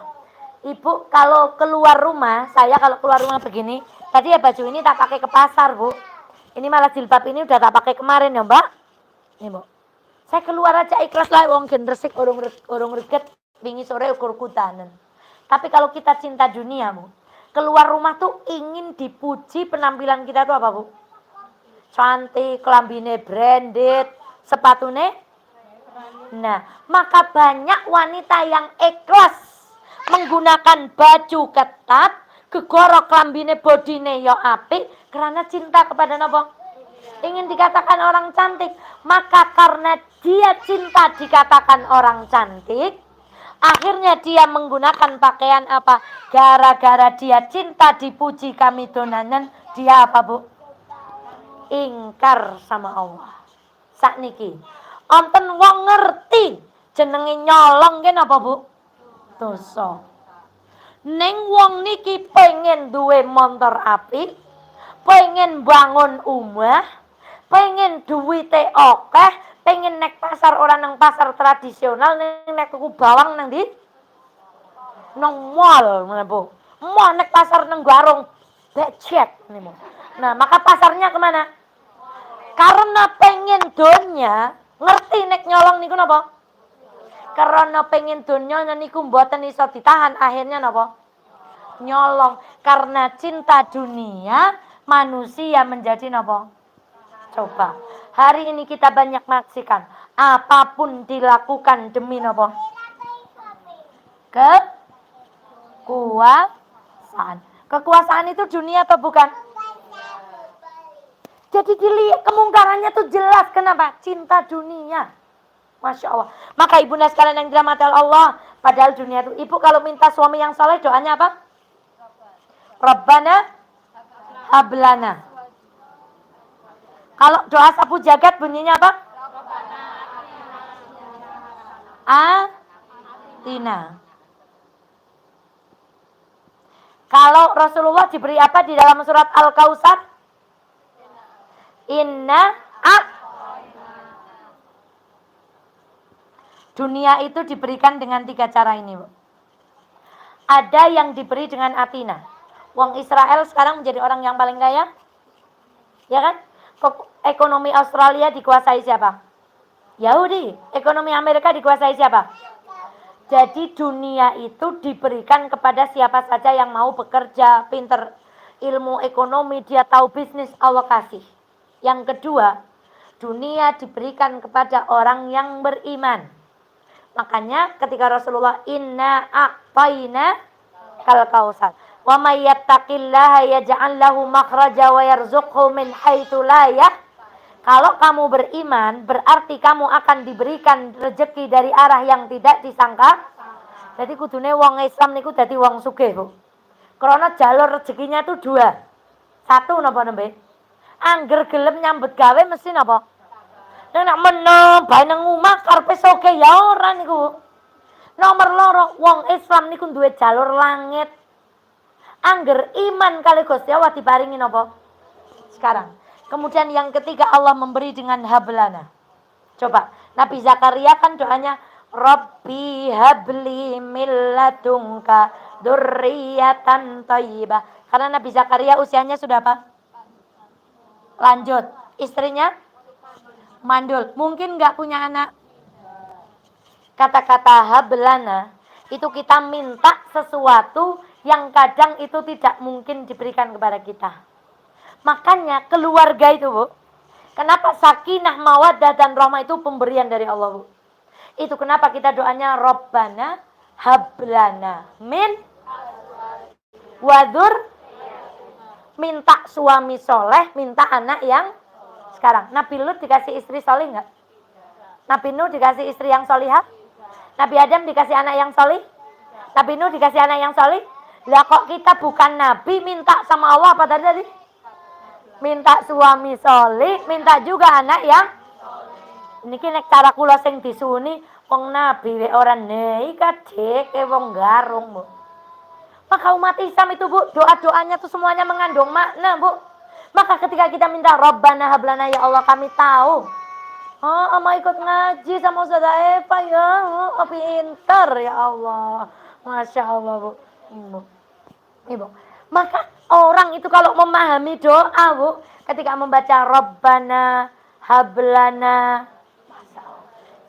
Ibu kalau keluar rumah, saya kalau keluar rumah begini, tadi ya baju ini tak pakai ke pasar, Bu. Ini malah jilbab ini udah tak pakai kemarin ya, Mbak. Ini, Bu. Saya keluar aja ikhlas lah wong gen resik urung reget wingi sore ukur kutanen. Tapi kalau kita cinta dunia, Bu, keluar rumah tuh ingin dipuji penampilan kita tuh apa, Bu? Cantik, kelambine branded, sepatune. Nah, maka banyak wanita yang ikhlas menggunakan baju ketat, gegorok kelambine bodine ya apik karena cinta kepada napa? Ingin dikatakan orang cantik. Maka karena dia cinta dikatakan orang cantik, akhirnya dia menggunakan pakaian apa? Gara-gara dia cinta dipuji kami donanan, dia apa, Bu? Ingkar sama Allah. Sakniki, onten wong ngerti jenenge nyolong gen apa, Bu? Dosa. Neng wong niki pengen duwe motor apik, pengen bangun omah, pengen duwite akeh, pengen nek pasar orang nang pasar tradisional, nek tuku bawang nang di nang mall, mana Bu? Mau nek pasar nang garong becek nih, Bu. Nah, maka pasarnya kemana? Karena pengen donya, ngerti nek nyolong niku napa? Karena pengen donya niku mboten iso ditahan, akhirnya napa? Nyolong. Karena cinta dunia, manusia menjadi napa? Coba. Hari ini kita banyak maksikan. Apapun dilakukan demi napa? kekuasaan. Kekuasaan itu dunia atau bukan? Jadi dilihat kemungkarannya tuh jelas. Kenapa? Cinta dunia. Masya Allah. Maka ibunda sekalian yang dirahmati Allah. Padahal dunia itu. Ibu kalau minta suami yang saleh doanya apa? Rabbana hablana. Kalau doa sapu jagat bunyinya apa? Atina. Kalau Rasulullah diberi apa di dalam surat Al-Kautsar? Inna dunia itu diberikan dengan 3 cara ini, Bu. Ada yang diberi dengan Atina. Wong Israel sekarang menjadi orang yang paling kaya. Ya kan? Ekonomi Australia dikuasai siapa? Yahudi. Ekonomi Amerika dikuasai siapa? Jadi dunia itu diberikan kepada siapa saja yang mau bekerja, pinter ilmu ekonomi, dia tahu bisnis, Allah kasih. Yang kedua, dunia diberikan kepada orang yang beriman. Makanya ketika Rasulullah inna a'tayna kal kautsar wa may yattaqillaha yaj'al lahu makhraja wa yarzuqhu min haitsu la yahtasib. Kalau kamu beriman, berarti kamu akan diberikan rezeki dari arah yang tidak disangka. Jadi kudune wong Islam niku dadi wong sugih, Bu. Karena jalur rezekinya itu 2. 1 napa nembe? Angger gelem nyambut gawe mesti napa? Nek meneng bae nang omah karepe sugih ya ora niku. Nomor 2, wong Islam niku duwe jalur langit. Angger iman kali Gusti Allah diparingi napa? Sekarang. Kemudian yang ketiga Allah memberi dengan hablana. Coba, Nabi Zakaria kan doanya Rabbi habli min ladunka dzurriyyatan thayyibah. Karena Nabi Zakaria usianya sudah apa? Lanjut. Istrinya mandul. Mungkin enggak punya anak. Kata-kata hablana itu kita minta sesuatu yang kadang itu tidak mungkin diberikan kepada kita. Makanya keluarga itu, Bu. Kenapa sakinah, mawaddah dan rahmah itu pemberian dari Allah, Bu. Itu kenapa kita doanya Rabbana hablana min wadur, minta suami soleh, minta anak yang sekarang. Nabi Lut dikasih istri soleh enggak? Nabi Nuh dikasih istri yang solihah? Nabi Adam dikasih anak yang solih? Nabi Nuh dikasih anak yang solih? Lah kok kita bukan Nabi minta sama Allah apa tadi? Minta suami solih, minta juga anak yang niki nek cara kula sing disuni wong nabi we ora nei kadek wong garung, Bu. Maka umat Islam itu, Bu, doa-doanya tuh semuanya mengandung makna, Bu. Maka ketika kita minta Rabbana hablana ya Allah kami tahu. Oh, ama ikut ngaji sama Ustazah Eva ya, oh, pinter ya Allah. Masya Allah, Bu. Ibu. Maka orang itu kalau memahami doa, Bu, ketika membaca Rabbana hablana,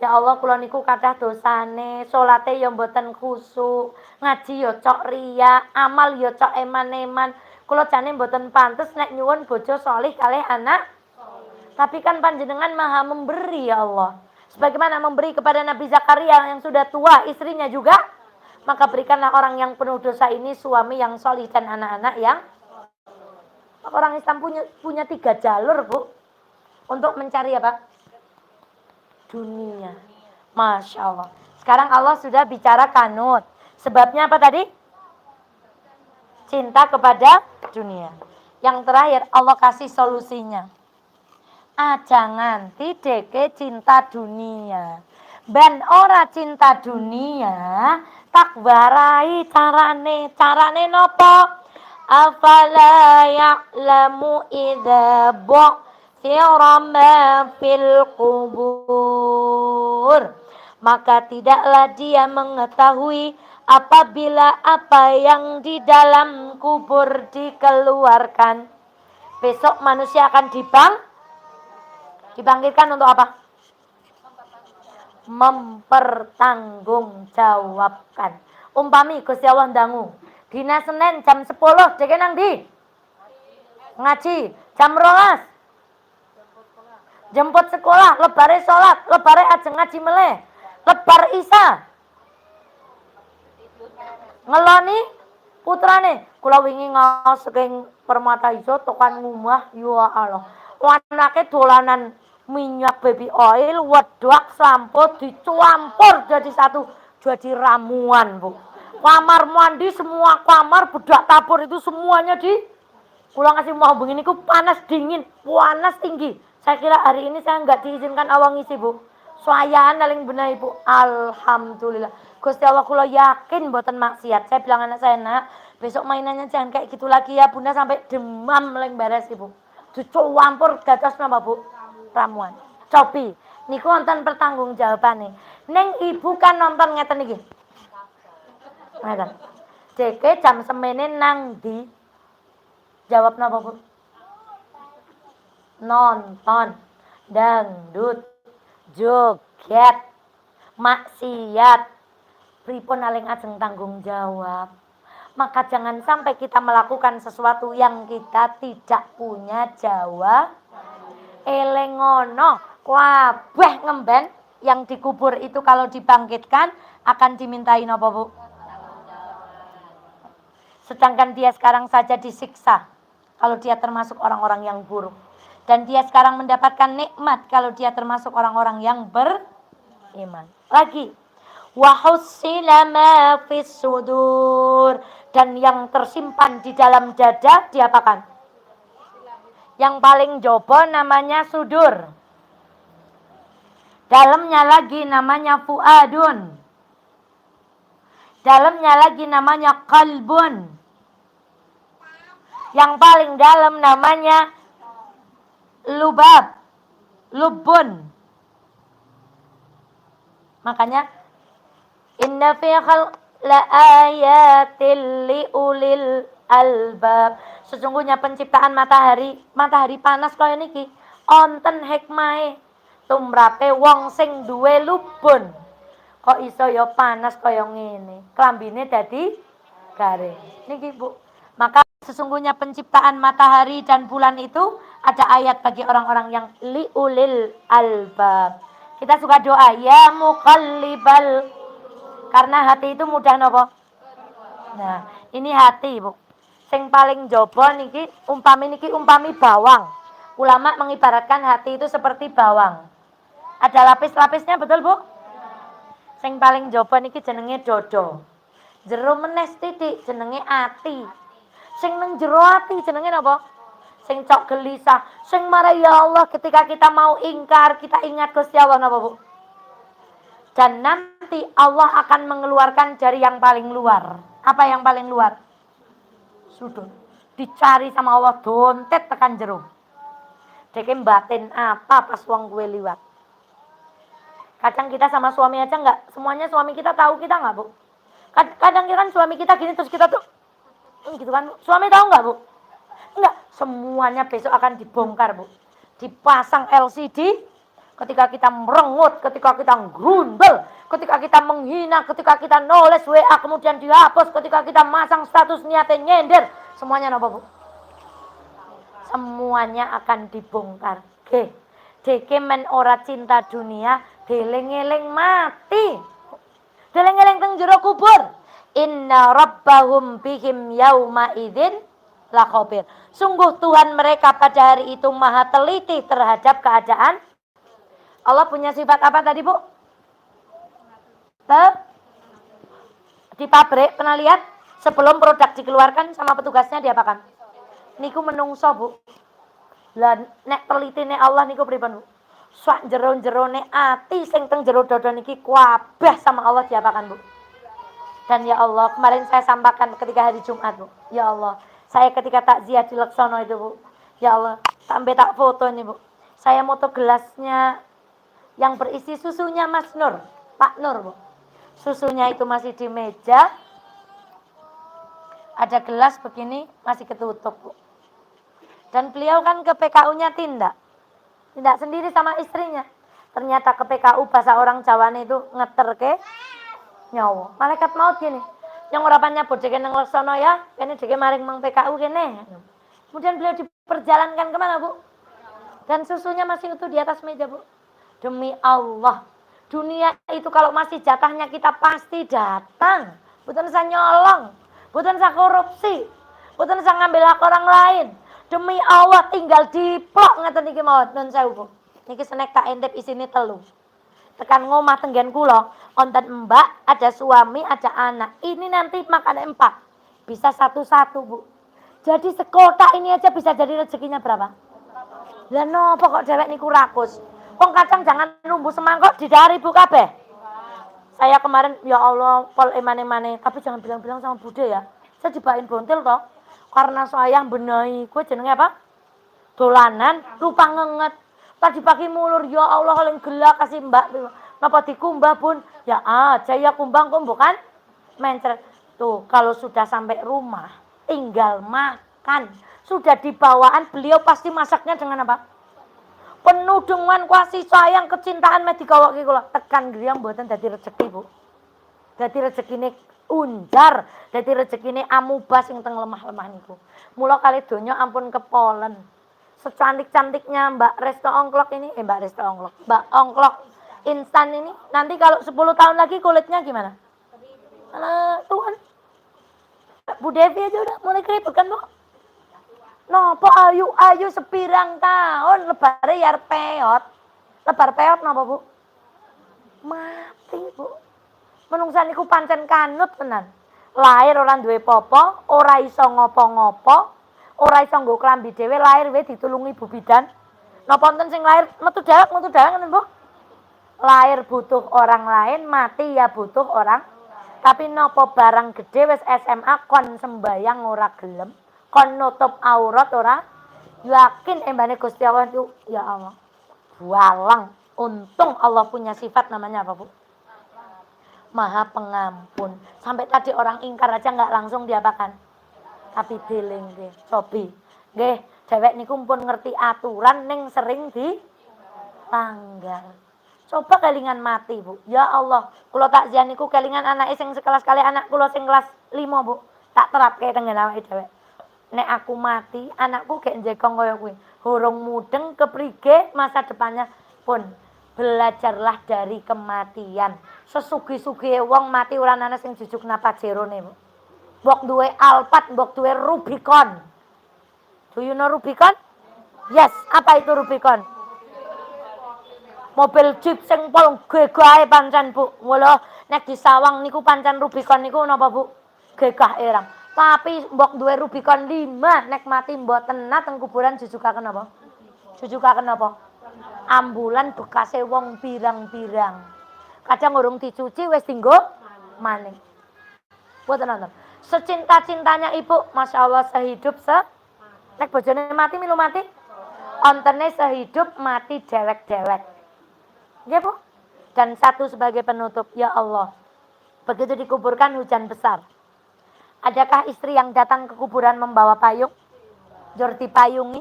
ya Allah kula niku kathah dosane, salate ya mboten khusyuk, ngaji ya cok riya, amal ya cok eman-eman. Kula jane mboten pantes nek nyuwun bojo saleh kalih anak. Tapi kan panjenengan Maha memberi ya Allah. Sebagaimana memberi kepada Nabi Zakaria yang sudah tua, istrinya juga, maka berikanlah orang yang penuh dosa ini suami yang saleh dan anak-anak yang. Orang Islam punya 3 jalur, Bu, untuk mencari apa? Dunia. Masya Allah. Sekarang Allah sudah bicara kanut. Sebabnya apa tadi? Cinta kepada dunia. Yang terakhir Allah kasih solusinya. Jangan tideke cinta dunia. Ben ora cinta dunia, tak warai carane nopo? Afala ya'lamu idza bu'thira ma fil qubur. Maka tidaklah dia mengetahui apabila apa yang di dalam kubur dikeluarkan. Besok manusia akan dibangkitkan untuk apa? Mempertanggungjawabkan. Umpami Gusti Allah ndangu dina Senin jam 10 dek nang ndi? Ngaji. Jam 12 jemput sekolah, lebare salat, lebare ajeng ngaji meleh. Lebar Isa. Ngeloni Putrane kula wingi ngaos saking Permata Ijo tekan ngumah ya Allah. Anake dolanan minyak baby oil wedok sampo dicampur jadi satu jadi ramuan, Bu. Kamar mandi semua kamar bedak tabur itu semuanya di pulang kasih mau begini ku panas dingin, panas tinggi. Saya kira hari ini saya nggak diizinkan awang isi, Bu. Soayaan paling benar Ibu. Alhamdulillah. Gusti Allah kula yakin mboten maksiat. Saya bilang anak saya, "Nak, besok mainannya jangan kayak gitu lagi ya, Bunda sampai demam leng beres Ibu." Dicampur dados napa, Bu? Ramuan. Cobi. Niku wonten pertanggungjawabane. Ning Ibu kan nonton ngeten iki. Ngeten. Jeke jam semene nang di jawab napa, Bu? Nonton dangdut, joget, maksiat. Pripun aling ajeng tanggung jawab. Maka jangan sampai kita melakukan sesuatu yang kita tidak punya jawab. Elengono, kabeh ngemben yang dikubur itu kalau dibangkitkan akan dimintai napa, Bu? Sedangkan dia sekarang saja disiksa kalau dia termasuk orang-orang yang buruk. Dan dia sekarang mendapatkan nikmat kalau dia termasuk orang-orang yang beriman. Lagi, wa hussila ma fis sudur, dan yang tersimpan di dalam dada diapakan? Yang paling jobo namanya sudur. Dalamnya lagi namanya fuadun. Dalamnya lagi namanya qalbun. Yang paling dalam namanya lubab, lubun. Makanya inna fi khalq la ayatil liulil albab. Sesungguhnya penciptaan matahari panas kaya niki onten hikmahe tumrape wong sing duwe lubun. Kok iso ya panas kaya ngene? Klambine dadi garing. Niki Bu. Maka sesungguhnya penciptaan matahari dan bulan itu ada ayat bagi orang-orang yang liulil albab. Kita suka doa ya muqallibal, karena hati itu mudah nopo. Nah, ini hati, Bu. Sing paling jobo niki umpami bawang. Ulama mengibaratkan hati itu seperti bawang. Ada lapis-lapisnya, betul, Bu? Sing paling jobo niki jenenge dodo. Jero meneh titik jenenge ati. Sing nang jero ati jenenge napa? Sing cok gelisah, sing marah ya Allah ketika kita mau ingkar, kita ingat Gusti Allah napa, Bu? Dan nanti Allah akan mengeluarkan dari yang paling luar. Apa yang paling luar? Sudut. Dicari sama Allah dontet tekan jero. Deke batin apa pas wong gue liwat. Kadang kita sama suami aja enggak, semuanya suami kita tahu kita enggak, Bu? Kadang kan suami kita gini terus kita tuh gitu kan. Suami tahu enggak, Bu? Enggak, semuanya besok akan dibongkar, Bu. Dipasang LCD. Ketika kita merengut, ketika kita grundel, ketika kita menghina, ketika kita nulis WA kemudian dihapus, ketika kita masang status niatnya nyender, semuanya apa, Bu? Semuanya akan dibongkar. Deke men ora cinta dunia, deleng-eleng mati. Deleng-eleng teng jero kubur. Inna rabbahum bihim yauma idzin lakhabir. Sungguh Tuhan mereka pada hari itu maha teliti terhadap keadaan. Allah punya sifat apa tadi, Bu? Di pabrik pernah lihat sebelum produk dikeluarkan sama petugasnya diapakan? Niku menungso, Bu. Lah nek telitine Allah niku pripun, Bu? Sak jero-jerone ati sing teng jero dada niki kabeh sama Allah diapakan, Bu? Dan ya Allah, kemarin saya sampaikan ketika hari Jumat, Bu. Ya Allah, saya ketika takziah di Laksono itu, Bu. Ya Allah, sampai tak foto ini, Bu. Saya moto gelasnya yang berisi susunya Mas Nur, Pak Nur, Bu. Susunya itu masih di meja. Ada gelas begini masih ketutup, Bu. Dan beliau kan ke PKU-nya tindak sendiri sama istrinya. Ternyata ke PKU bahasa orang Jawane itu ngeterke nyawa. Malaikat maut gini. Yang urapannya bodeke nang Laksono ya, kene deke maring mang PKU kene. Kemudian beliau diperjalankan kemana, Bu? Dan susunya masih utuh di atas meja, Bu. Demi Allah, dunia itu kalau masih jatahnya kita pasti datang. Bukan saya nyolong. Boten sak korupsi. Boten sak ngambil hak orang lain. Demi Allah tinggal diplok ngeten iki mawon nun sewu Bu. Niki snack tak intip isine 3. Tekan ngomah tenggen kula, onten mbak, ada suami, ada anak. Ini nanti makan 4. Bisa satu-satu, Bu. Jadi sekotak ini aja bisa jadi rezekinya berapa? Lah nopo kok dewek niku rakus? Wong kadang jangan numbu semangkok didari Bu kabeh. Saya kemarin ya Allah pol emane-mane, tapi jangan bilang-bilang sama Bude ya. Saya dibain bontil toh. Karena saya benahi kue jenenge apa? Dolanan, lupa ngenget. Tadi pagi mulur, ya Allah kalau gelak kasih mbak. Napa dikumbah Bun? Ya aja ya kumbang bukan? Mencret. Tuh kalau sudah sampai rumah, tinggal makan. Sudah di bawaan beliau pasti masaknya dengan apa? Penuh dengan kasih sayang kecintaan me digawake kula. Tekan griyang mboten dadi rezeki, Bu. Dadi rezekine unjar, dadi rezekine amuba sing teng lemah-lemah niku. Mula kali donya ampun kepolen. Secantik-cantiknya Mbak Resto Ongklok ini, Mbak Resto Ongklok, Mbak Ongklok instan ini, nanti kalau 10 tahun lagi kulitnya gimana? Tuhan, Bu Devi aja udah mulai keriput kan Bu? Nopo ayu sepirang tahun lebare yar peot. Lebar peot napa Bu? Mati Bu. Menungsa niku pancen kanut tenan. Lahir ora duwe popo, ora iso ngopo-ngopo, ora iso nggo klambi dhewe, lahir wae ditulungi Bu Bidan. Napa wonten sing lahir metu dewek ngoten Bu? Lahir butuh orang lain, mati ya butuh orang. Tapi nopo barang gede wis SMA kon sembayang ora gelem, kon nutup aurat ora yakin embane Gusti Allah itu ya Allah. Walang, untung Allah punya sifat namanya apa Bu? Maha pengampun. Sampai tadi orang ingkar aja nggak langsung diapakan. Tapi deling nggih, cobi. Nggih, dhewek niku pun ngerti aturan ning sering dilanggar. Coba kelingan mati, Bu. Ya Allah, kula takziah niku kelingan anake sing sekelas kali anak kula sing kelas 5, Bu. Tak terapke teng awake dhewe. Nek aku mati, anakku gek njekong kaya kuwi. Horong mudeng keprige masa depannya pun belajarlah dari kematian. Sesugi-sugihe wong mati ora ana sing jujukna Pajerone, Bu. Mbok duwe Alphard, mbok duwe Rubicon. Do you know Rubicon? Yes, apa itu Rubicon? Mobil Jeep sing pol gegahe pancen Bu. Mula nek di sawang niku pancen Rubicon niku napa Bu? Gegah erang. Tapi mbok duwe Rubicon 5 nek mati mboten teng kuburan jujukaken apa? Jujukaken apa? Ambulan bekase wong pirang-pirang. Kadang urung dicuci wis dienggo maning. Mboten nonton. Secinta-cintanya ibu, Masya Allah sehidup nek bojone mati milu mati. Ontene sehidup mati dewek-dewek. Ya Bu. Dan satu sebagai penutup, ya Allah. Begitu dikuburkan hujan besar. Adakah istri yang datang ke kuburan membawa payung? Jor dipayungi.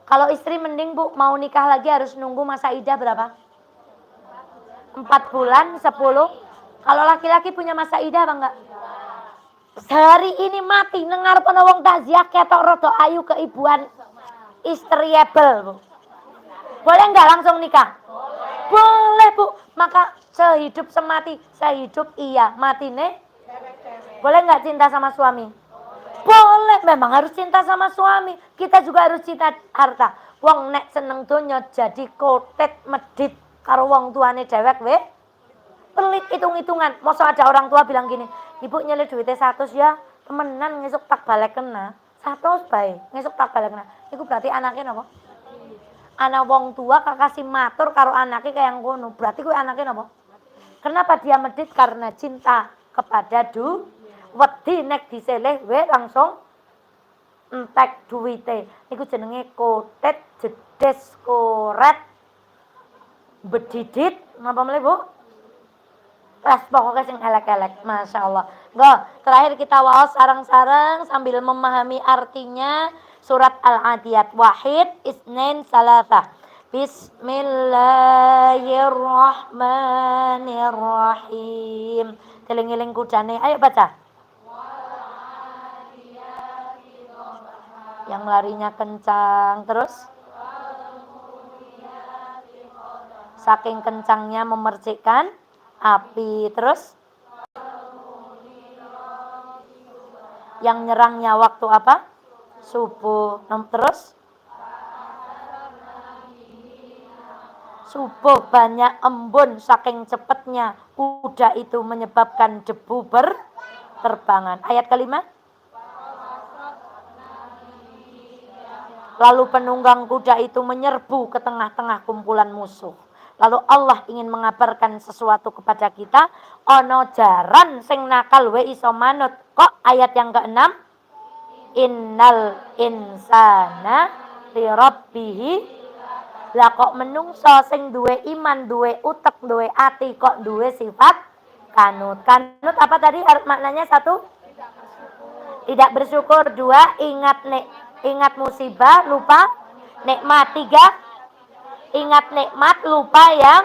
Kalau istri mending Bu, mau nikah lagi harus nunggu masa idah berapa? 4 bulan, 10. Kalau laki-laki punya masa idah apa enggak? Sehari ini mati, nengar penawang takziah ketok rodo ayu keibuan istriable Bu. Boleh enggak langsung nikah? Boleh Bu, maka sehidup semati, sehidup iya, mati nih. Boleh nggak cinta sama suami? Boleh, memang harus cinta sama suami. Kita juga harus cinta harta. Wong nek seneng donya jadi kotet medit karo wong tuane dewek we. Pelit hitung-hitungan. Masa ada orang tua bilang gini, ibu nyelip duitnya 100 ya, temenan ngesuk tak balik kena. 100 bae, ngesuk tak balik kena. Itu berarti anaknya apa? Anak wong tua kasih matur karo anaknya kayak yang kono. Berarti kuwi anaknya apa? Kenapa dia medit? Karena cinta kepada wedi nek diseleh we langsung entek duwite. Niku jenenge kotet jedes koret bedidit napa meneh Bu? Wes pokoknya sing elek-elek, Masya Allah. Nggak, terakhir kita waos sareng-sareng sambil memahami artinya surat Al-Adiyat. Wahid, isnain, salatah. Bismillahirrahmanirrahim. Teling-eling kudane, ayo baca. Yang larinya kencang, terus saking kencangnya memercikkan api, terus Yang nyerangnya waktu apa? Subuh. Terus? Subuh banyak embun saking cepatnya kuda itu menyebabkan debu berterbangan. Ayat kelima. Lalu penunggang kuda itu menyerbu ke tengah-tengah kumpulan musuh. Lalu Allah ingin mengabarkan sesuatu kepada kita. Ono jaran sing nakal we iso manut. Kok ayat yang ke-6? Innal insana li rabbihi. Lah kok menungso sing duwe iman, duwe utek, duwe ati, kok duwe sifat kanut. Kanut apa tadi maknanya? Satu, tidak bersyukur. Dua, ingat musibah, lupa nikmat. Tiga, ingat nikmat, lupa yang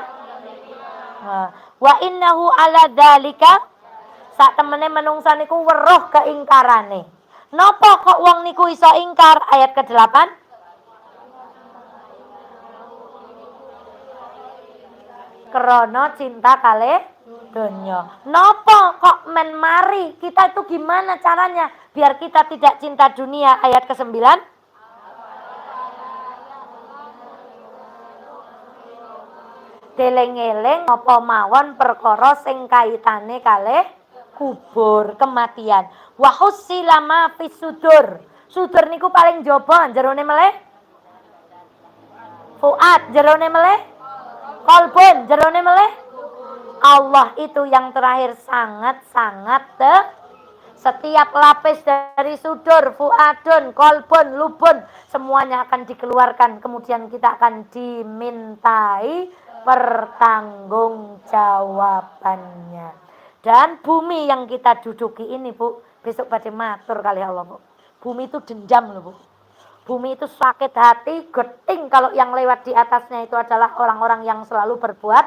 wa innahu ala dzalika. Sak temene menungsa niku weruh keingkarane. Napa kok wong niku iso ingkar? Ayat ke-8. Krana cinta kalih donya. Napa kok men mari? Kita itu gimana caranya biar kita tidak cinta dunia? Ayat ke-9. Deleng-eleng apa mawon perkara sing kaitane kalih kubur, kematian. Wa husila ma fis sudur. Sudur niku paling jaba, jerone meleh fuad, jerone meleh kolbun, jerone meleh Allah. Itu yang terakhir sangat-sangat setiap lapis dari sudur, fuadun, kolbun, lubun, semuanya akan dikeluarkan. Kemudian kita akan dimintai pertanggungjawabannya. Dan bumi yang kita duduki ini, Bu, besok pada matur kali Allah, Bu. Bumi itu dendam loh, Bu. Bumi itu sakit hati, geting kalau yang lewat di atasnya itu adalah orang-orang yang selalu berbuat.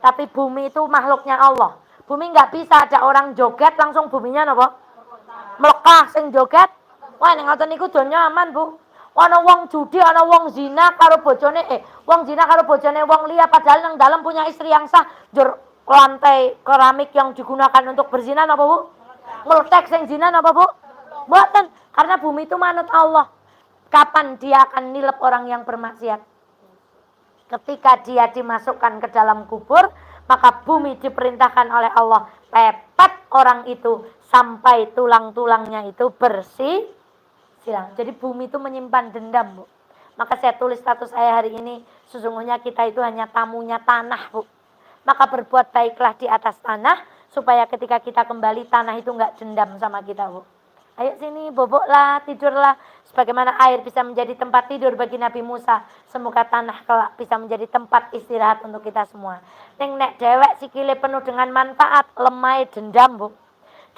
Tapi bumi itu makhluknya Allah. Bumi nggak bisa ada orang joget langsung buminya napa? Mekah sing joget. Wah ning ngoten niku donya aman, Bu. Ana wong judi, ana wong zina karo bojone, wong zina karo bojone wong liya padahal nang dalam punya istri yang sah, jur lantai keramik yang digunakan untuk berzina napa, Bu? Meletek sing zina napa, Bu? Mboten, karena bumi itu manut Allah. Kapan dia akan nilep orang yang bermaksiat? Ketika dia dimasukkan ke dalam kubur, maka bumi diperintahkan oleh Allah pepet orang itu sampai tulang-tulangnya itu bersih silang. Jadi bumi itu menyimpan dendam, Bu. Maka saya tulis status saya hari ini, sesungguhnya kita itu hanya tamunya tanah, Bu. Maka berbuat baiklah di atas tanah supaya ketika kita kembali tanah itu enggak dendam sama kita, Bu. Ayo sini, boboklah, tidurlah. Sebagaimana air bisa menjadi tempat tidur bagi Nabi Musa, semoga tanah kelak bisa menjadi tempat istirahat untuk kita semua. Nek dewek sikile penuh dengan manfaat, lemai dendam, Bu.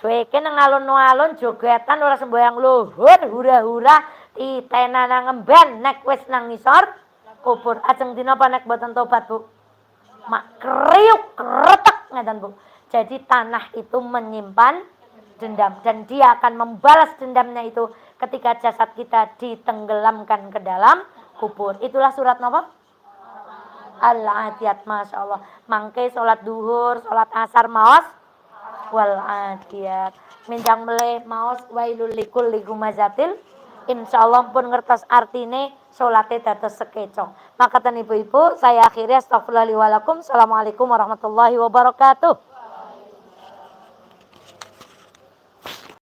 Duweke nang alun-alun jogetan ora semboyang luhur, hura-hura, titenan nang ngemben, nek wis nang ngisor kubur. Ajeng dina apa nek boten tobat, Bu? Mak kriuk kretek ngeten, Bu. Jadi tanah itu menyimpan dendam dan dia akan membalas dendamnya itu ketika jasad kita ditenggelamkan ke dalam kubur. Itulah surat napa? Al-Adiyat. Masya Allah. Mangke sholat duhur, sholat asar maos wal adiyat. Minjang meleh maos wailul likulli humazatil. Insyaallah pun ngertos artine salate dados sekeco. Maka ten ibu-ibu saya akhiri astagfirullahaladzim. Assalamualaikum warahmatullahi wabarakatuh.